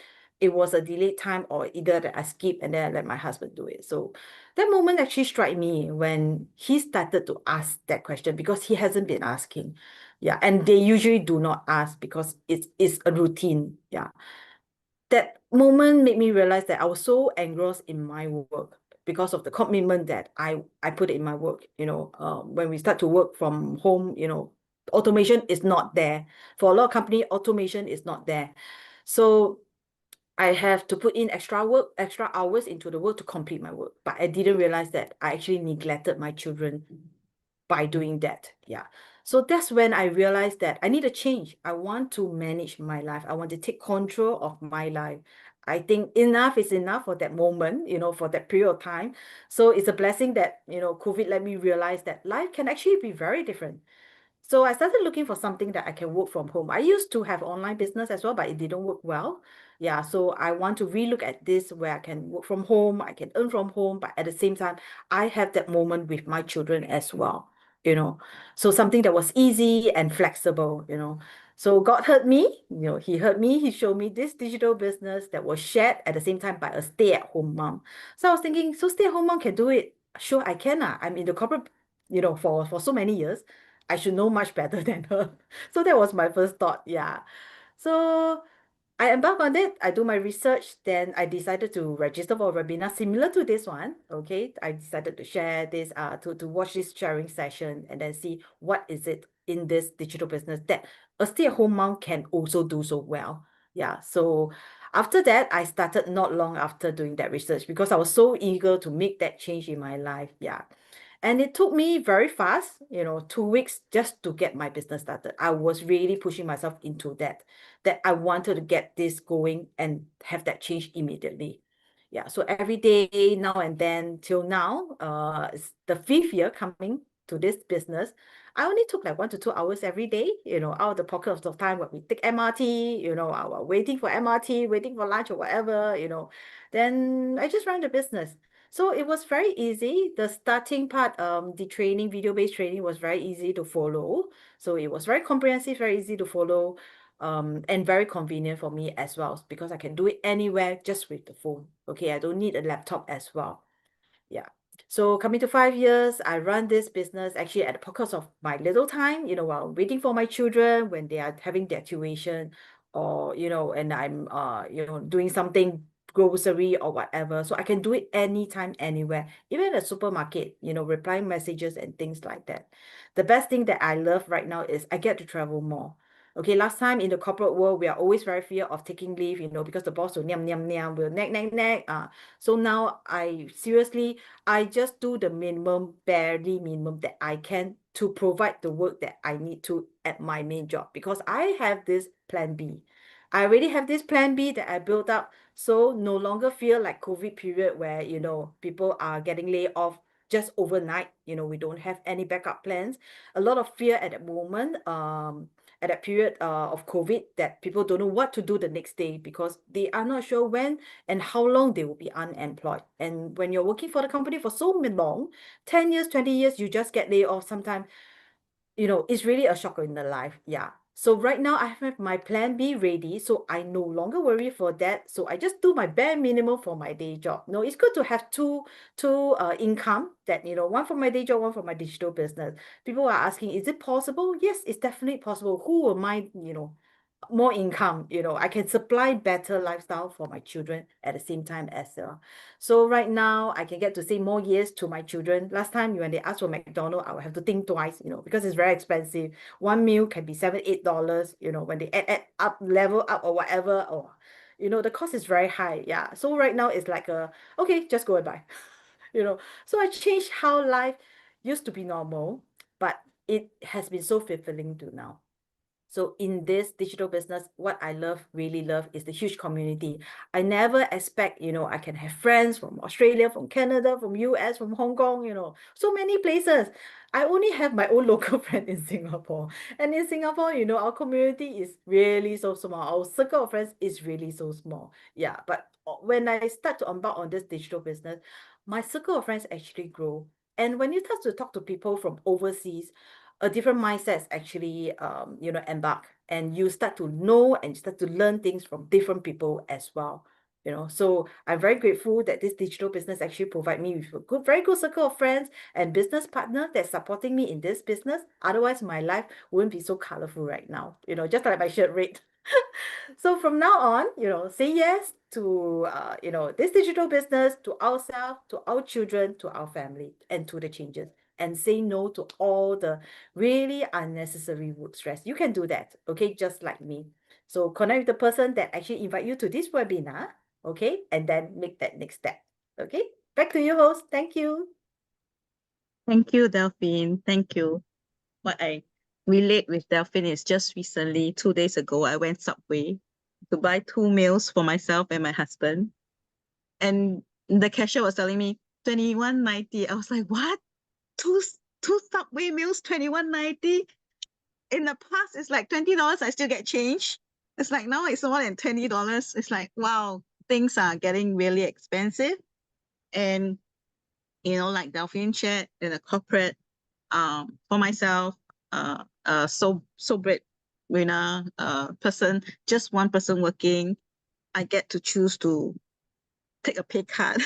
it was a delayed time, or either that I skip and then I let my husband do it. So that moment actually struck me when he started to ask that question, because he hasn't been asking. Yeah, and they usually do not ask because it's a routine. Yeah. That moment made me realize that I was so engrossed in my work because of the commitment that I put in my work. When we start to work from home, automation is not there. For a lot of company, automation is not there. So I have to put in extra hours into the work to complete my work. But I didn't realize that I actually neglected my children by doing that. Yeah. So that's when I realized that I need a change. I want to manage my life. I want to take control of my life. I think enough is enough for that moment, for that period of time. So it's a blessing that, COVID let me realize that life can actually be very different. So I started looking for something that I can work from home. I used to have online business as well, but it didn't work well. Yeah, so I want to relook at this where I can work from home, I can earn from home, but at the same time, I have that moment with my children as well. So something that was easy and flexible. So God heard me, He heard me, He showed me this digital business that was shared at the same time by a stay-at-home mom. So I was thinking, so stay-at-home mom can do it. Sure, I can. I'm in the corporate, for so many years. I should know much better than her. So that was my first thought. Yeah. So I embarked on it. I do my research. Then I decided to register for a webinar similar to this one. Okay. I decided to share this, to watch this sharing session and then see what is it in this digital business that a stay-at-home mom can also do so well. Yeah. So after that, I started not long after doing that research because I was so eager to make that change in my life. Yeah. And it took me very fast, 2 weeks just to get my business started. I was really pushing myself into that I wanted to get this going and have that change immediately. Yeah, so every day, now and then, till now, it's the 5th year coming to this business. I only took like 1 to 2 hours every day, out of the pocket of the time when we take MRT, I was waiting for MRT, waiting for lunch or whatever, then I just ran the business. So it was very easy. The starting part, the training, video-based training was very easy to follow. So it was very comprehensive, very easy to follow, and very convenient for me as well, because I can do it anywhere just with the phone. Okay, I don't need a laptop as well. Yeah. So coming to 5 years, I run this business actually at the pockets of my little time, while waiting for my children when they are having their tuition, or, and I'm, doing something grocery or whatever. So I can do it anytime, anywhere, even at a supermarket, replying messages and things like that. The best thing that I love right now is I get to travel more. Okay, last time in the corporate world, we are always very fear of taking leave, because the boss will will nag. So now I just do the barely minimum that I can to provide the work that I need to at my main job, because I have this plan B. I already have this plan B that I built up, so no longer feel like COVID period where, people are getting laid off just overnight. We don't have any backup plans. A lot of fear at that moment, at that period of COVID, that people don't know what to do the next day because they are not sure when and how long they will be unemployed. And when you're working for the company for so long, 10 years, 20 years, you just get laid off sometimes, it's really a shock in the life. Yeah. So right now I have my plan B ready, so I no longer worry for that. So I just do my bare minimum for my day job. No, it's good to have two income, that, one for my day job, one for my digital business. People are asking, is it possible? Yes, it's definitely possible. Who will mind, more income? I can supply better lifestyle for my children at the same time as well. So right now I can get to say more yes to my children. Last time when they ask for McDonald's, I will have to think twice, because it's very expensive. One meal can be $7-8, when they add up, level up or whatever, or the cost is very high. Yeah. So right now it's like okay, just go and buy. So I changed how life used to be normal, but it has been so fulfilling to now. So in this digital business, what I really love, is the huge community. I never expect, I can have friends from Australia, from Canada, from US, from Hong Kong, so many places. I only have my own local friend in Singapore. And in Singapore, our community is really so small. Our circle of friends is really so small. Yeah, but when I start to embark on this digital business, my circle of friends actually grow. And when you start to talk to people from overseas, a different mindset actually, embark, and you start to know and start to learn things from different people as well. So I'm very grateful that this digital business actually provide me with a very good circle of friends and business partner that's supporting me in this business. Otherwise, my life wouldn't be so colorful right now. Just like my shirt red. So from now on, say yes to this digital business, to ourselves, to our children, to our family, and to the changes, and say no to all the really unnecessary work stress. You can do that, okay? Just like me. So connect with the person that actually invite you to this webinar, okay? And then make that next step, okay? Back to you, host. Thank you. Thank you, Delphine. Thank you. What I relate with Delphine is just recently, 2 days ago, I went Subway to buy 2 meals for myself and my husband. And the cashier was telling me $21.90. I was like, what? Two Subway meals, $21.90? In the past, it's like $20. I still get change. It's like now it's more than $20. It's like, wow, things are getting really expensive. And, like Delphine shared in a corporate, for myself, so breadwinner person, just one person working, I get to choose to take a pay cut,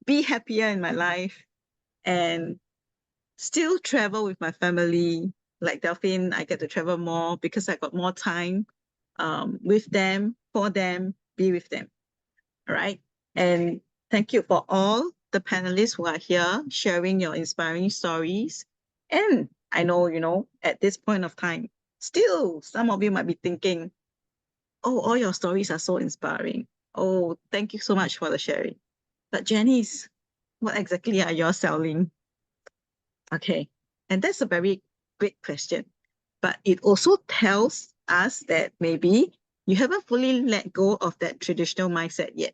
be happier in my life, and still travel with my family. Like Delphine, I get to travel more because I got more time with them, for them, be with them. All right. And thank you for all the panelists who are here sharing your inspiring stories. And I know, at this point of time, still some of you might be thinking, oh, all your stories are so inspiring. Oh, thank you so much for the sharing. But Janice, what exactly are you selling? Okay, and that's a very big question. But it also tells us that maybe you haven't fully let go of that traditional mindset yet.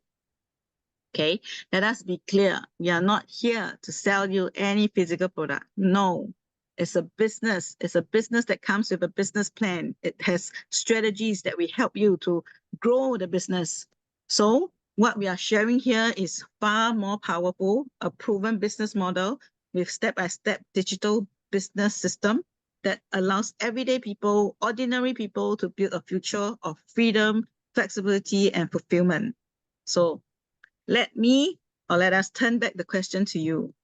Okay, let us be clear. We are not here to sell you any physical product. No, it's a business. It's a business that comes with a business plan. It has strategies that will help you to grow the business. So what we are sharing here is far more powerful, a proven business model with step-by-step digital business system that allows everyday people, ordinary people, to build a future of freedom, flexibility, and fulfillment. So let us turn back the question to you.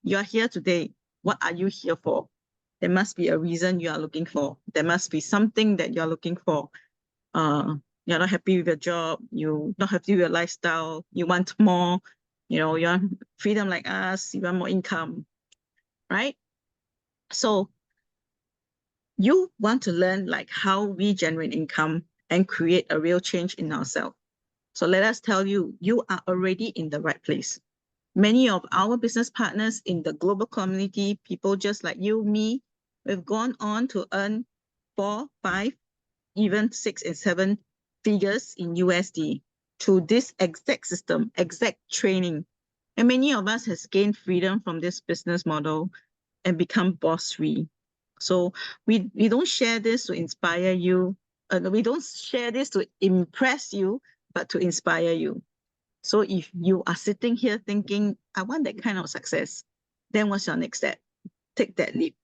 You are here today. What are you here for? There must be a reason you are looking for. There must be something that you're looking for. You're not happy with your job. You're not happy with your lifestyle. You want more. You want freedom like us. You want more income, right? So you want to learn like how we generate income and create a real change in ourselves. So let us tell you, you are already in the right place. Many of our business partners in the global community, people just like you, me, we've gone on to earn 4, 5, even 6 and 7 figures in USD through this exact system, exact training. And many of us has gained freedom from this business model and become boss-free. So we don't share this to inspire you. We don't share this to impress you, but to inspire you. So if you are sitting here thinking, I want that kind of success, then what's your next step? Take that leap.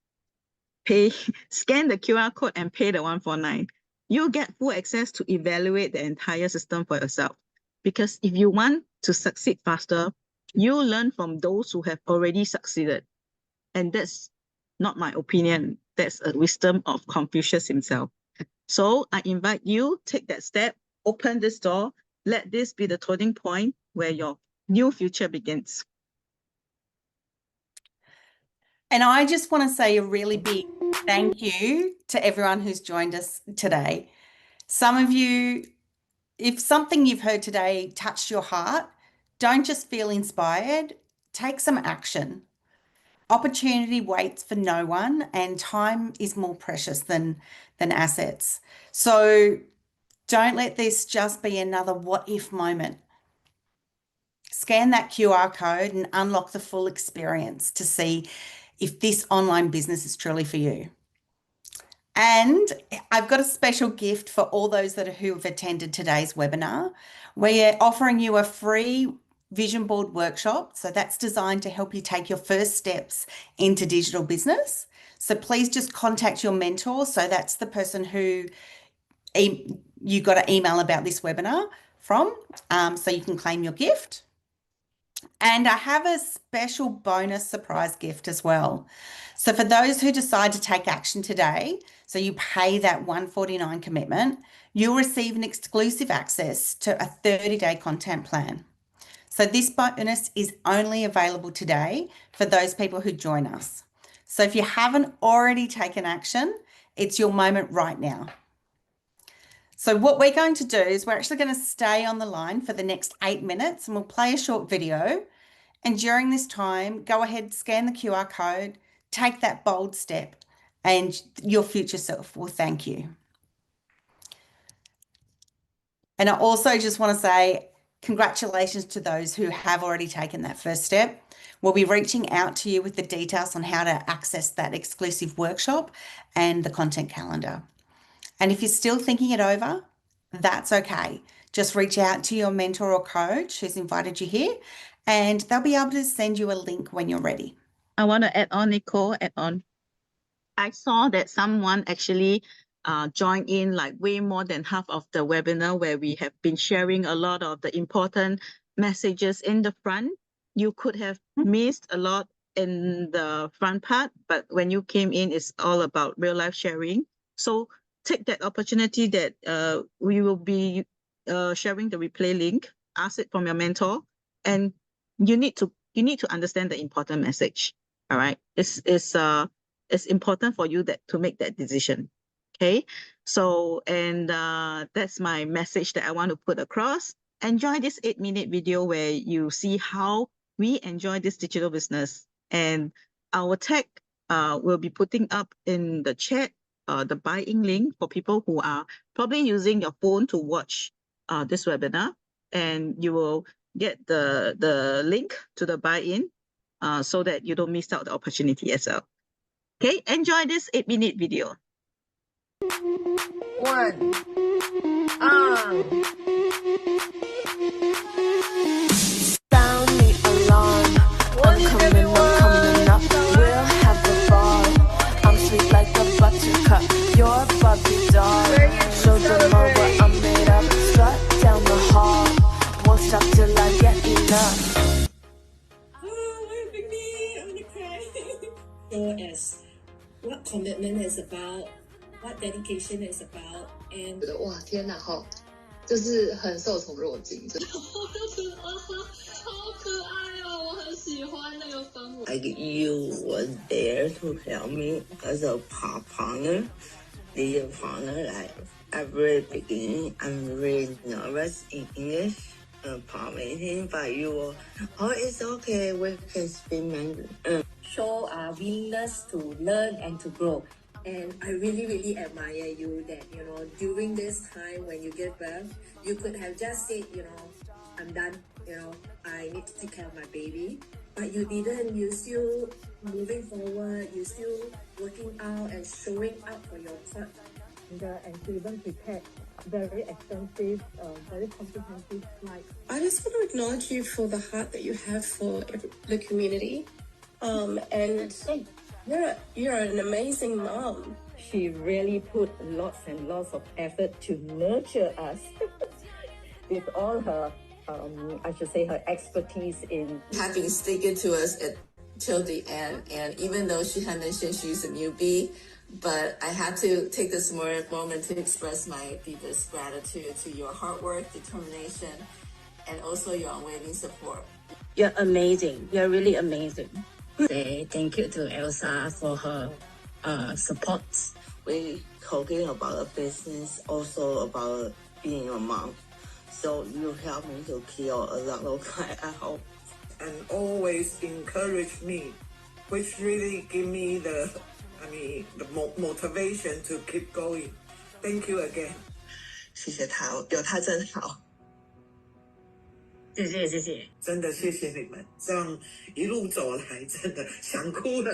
Scan the QR code and pay the $149. You'll get full access to evaluate the entire system for yourself. Because if you want to succeed faster, you learn from those who have already succeeded. And that's not my opinion. That's a wisdom of Confucius himself. So I invite you, take that step, open this door, let this be the turning point where your new future begins. And I just want to say a really big thank you to everyone who's joined us today. Some of you, if something you've heard today touched your heart, don't just feel inspired, take some action. Opportunity waits for no one, and time is more precious than assets. So don't let this just be another what if moment. Scan that QR code and unlock the full experience to see if this online business is truly for you. And I've got a special gift for all those who have attended today's webinar. We're offering you a free vision board workshop. So that's designed to help you take your first steps into digital business. So please just contact your mentor. So that's the person who you got an email about this webinar from, so you can claim your gift. And I have a special bonus surprise gift as well. So for those who decide to take action today, so you pay that $149 commitment, you'll receive an exclusive access to a 30-day content plan. So this bonus is only available today for those people who join us. So if you haven't already taken action, it's your moment right now. So what we're going to do is we're actually going to stay on the line for the next 8 minutes, and we'll play a short video. And during this time, go ahead, scan the QR code, take that bold step, and your future self will thank you. And I also just want to say congratulations to those who have already taken that first step. We'll be reaching out to you with the details on how to access that exclusive workshop and the content calendar. And if you're still thinking it over, that's okay. Just reach out to your mentor or coach who's invited you here, and they'll be able to send you a link when you're ready. I want to add on, Nicole, add on. I saw that someone actually joined in like way more than half of the webinar, where we have been sharing a lot of the important messages in the front. You could have missed a lot in the front part, but when you came in, it's all about real life sharing. So take that opportunity that we will be sharing the replay link. Ask it from your mentor, and you need to understand the important message. All right, it's important for you to make that decision. Okay, so and that's my message that I want to put across. Enjoy this 8-minute video where you see how we enjoy this digital business, and our tech will be putting up in the chat the buying link for people who are probably using your phone to watch this webinar, and you will get the link to the buy-in so that you don't miss out the opportunity as well. Okay, enjoy this 8-minute video. One. Sound the alarm. I'm coming up. We'll have a ball. I'm sweet like a buttercup. You're Bobby doll. Show them all what I'm made of. Strut down the hall. Won't stop till I get enough. Oh, look at me. I'm gonna cry. Show us what commitment is about, what dedication is about, and 觉得哇天哪好，就是很受宠若惊，超可爱哦，我很喜欢那个氛围。Like you were there to help me as a partner, leader partner. Like at very beginning, I'm really nervous in English, part meeting, but you were, oh, it's okay, we can speak Mandarin. show willingness to learn and to grow. And I really, really admire you that, during this time when you give birth, you could have just said, I'm done, I need to take care of my baby. But you didn't, you still moving forward, you still working out and showing up for your part. And to even prepare very expensive, very comprehensive slide. I just want to acknowledge you for the heart that you have for the community. And you're an amazing mom. She really put lots and lots of effort to nurture us with all her, I should say, her expertise in having sticking to us till the end. And even though she had mentioned she's a newbie, but I had to take this moment to express my deepest gratitude to your hard work, determination, and also your unwavering support. You're amazing. You're really amazing. Say thank you to Elsa for her support. We talking about a business, also about being a mom. So you helped me to kill a lot of time at home. And always encourage me, which really give me the motivation to keep going. Thank you again. 谢谢他，有他真好。谢谢。真的谢谢你们，这样一路走来，真的想哭了。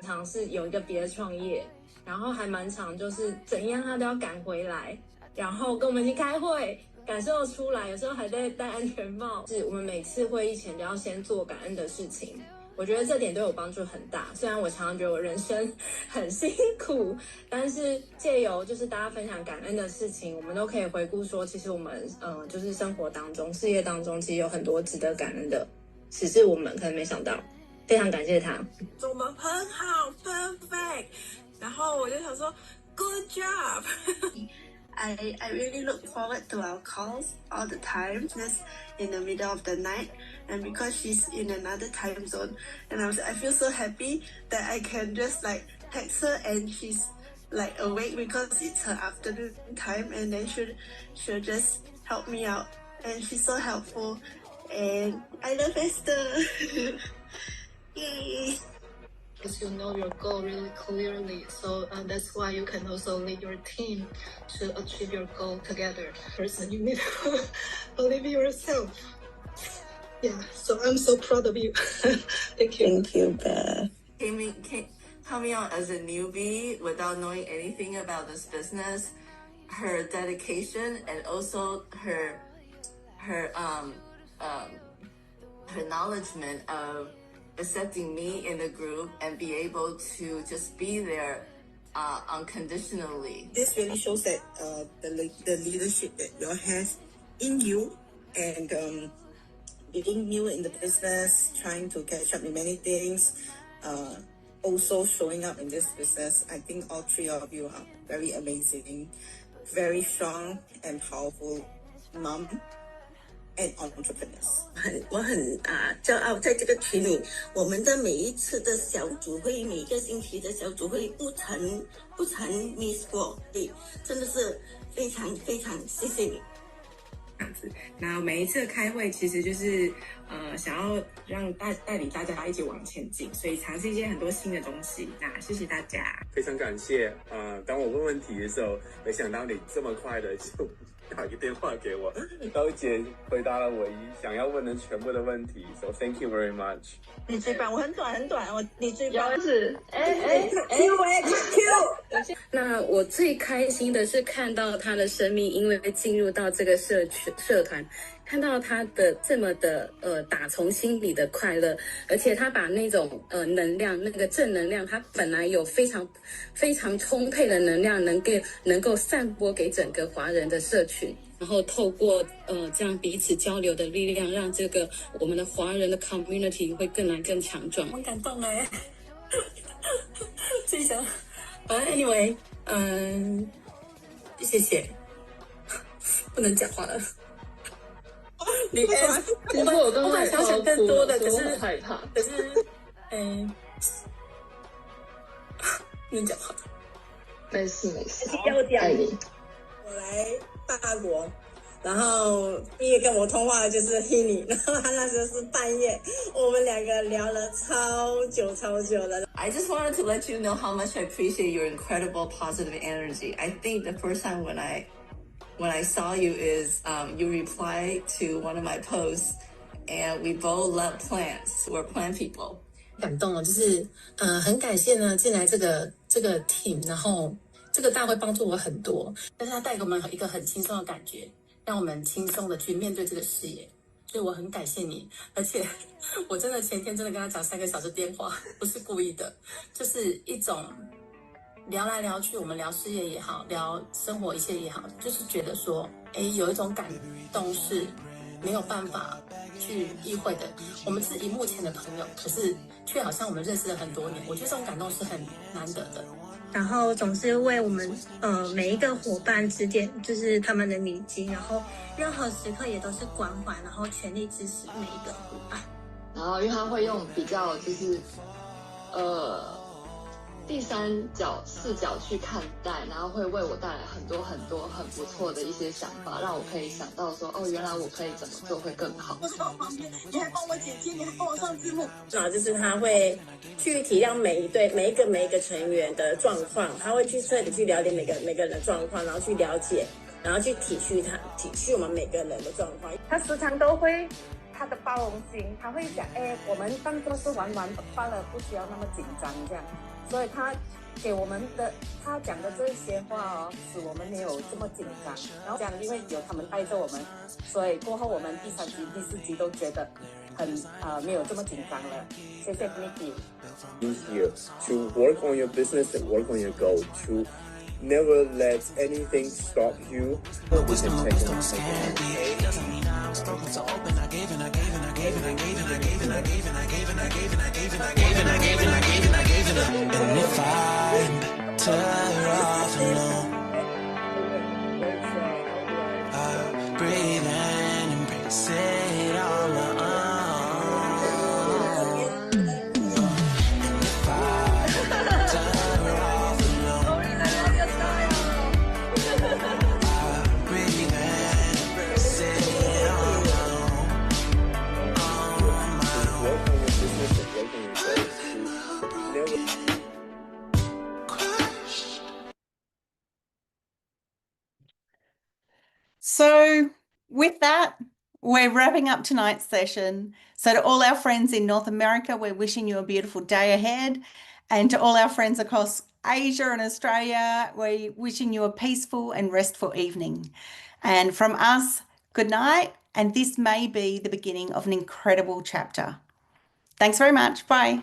常是有一个别的创业，然后还蛮常就是怎样他都要赶回来，然后跟我们一起开会，感受得出来，有时候还在戴安全帽。是我们每次会议前都要先做感恩的事情，我觉得这点对我帮助很大。虽然我常常觉得我人生很辛苦，但是借由就是大家分享感恩的事情，我们都可以回顾说，其实我们就是生活当中、事业当中，其实有很多值得感恩的，只是我们可能没想到。非常感谢他。我们很好 ，perfect。然后我就想说 ，good job 。I really look forward to our calls all the time, just in the middle of the night. And because she's in another time zone, and I feel so happy that I can just like text her and she's like awake because it's her afternoon time, and then she'll just help me out. And she's so helpful. And I love Esther. Yay. Because you know your goal really clearly, so that's why you can also lead your team to achieve your goal together. Person, you need to believe in yourself. Yeah, so I'm so proud of you. Thank you. Thank you, Beth. Coming on as a newbie without knowing anything about this business, her dedication and also her acknowledgement of accepting me in the group and be able to just be there unconditionally. This really shows that the leadership that you have in you, and being new in the business, trying to catch up in many things, also showing up in this business. I think all three of you are very amazing, very strong and powerful mom and entrepreneurs. 我很骄傲，在这个群里，我们的每一次的小组会，每个星期的小组会不曾 miss 过，对，真的是非常非常谢谢你。这样子，那每一次的开会其实就是想要让带领大家一起往前进，所以尝试一些很多新的东西。那谢谢大家，非常感谢当我问问题的时候，没想到你这么快的就打一个电话给我，高姐回答了我想要问的全部的问题 ，so thank you very much。你最棒，我很短，你最棒。那我最开心的是看到他的生命，因为进入到这个社团，看到他的这么的打从心里的快乐，而且他把那种能量，那个正能量，他本来有非常非常充沛的能量，能够散播给整个华人的社群。然后透过这样彼此交流的力量，让这个我们的华人的 community 会更来更强壮。很感动哎，自己想，anyway， 谢谢，不能讲话了。其实我刚才想想更多的，可是害怕，可是不能讲话。没事没事，爱你。我来法国，然后第一个跟我通话的就是 Henny， 然后他那时候是半夜，我们两个聊了超久的。I just wanted to let you know how much I appreciate your incredible positive energy. I think the first time when I saw you is you replied to one of my posts, and we both love plants. We're plant people. 感动了，就是很感谢呢进来这个 team， 然后这个大会帮助我很多，但是他带给我们一个很轻松的感觉，让我们轻松的去面对这个事业，所以我很感谢你。而且我真的前天真的跟他讲3个小时电话，不是故意的，就是一种聊来聊去，我们聊事业也好，聊生活一切也好，就是觉得说，有一种感动是没有办法去意会的。我们是荧幕前的朋友，可是却好像我们认识了很多年，我觉得这种感动是很难得的。然后总是为我们每一个伙伴指点，就是他们的迷津，然后任何时刻也都是关怀，然后全力支持每一个伙伴。然后因为他会用比较就是第三视角去看待，然后会为我带来很多很不错的一些想法，让我可以想到说，原来我可以怎么做会更好。我在旁边，你还帮我剪接，你还帮我上字幕。就是他会去体谅每一个成员的状况，他会去彻底去了解每个人的状况，然后去了解，然后去体恤我们每个人的状况。他时常都会他的包容心，他会想，哎，我们当做是玩玩罢了，不需要那么紧张这样。所以他给我们的，他讲的这些话哦，使我们没有这么紧张。然后这样，因为有他们带着我们，所以过后我们第3集、第4集都觉得很没有这么紧张了。谢谢 Nicky。 Here to work on your business and work on your goal, to never let anything stop you. You can take And if I'm better off alone, I'll breathe and embrace it on my own. And if I'm better off alone, I'll breathe and embrace it on my own. work on your business and work on your goals, to never. So, with that, we're wrapping up tonight's session. So, to all our friends in North America, we're wishing you a beautiful day ahead. And to all our friends across Asia and Australia, we're wishing you a peaceful and restful evening. And from us, good night. And this may be the beginning of an incredible chapter. Thanks very much. Bye.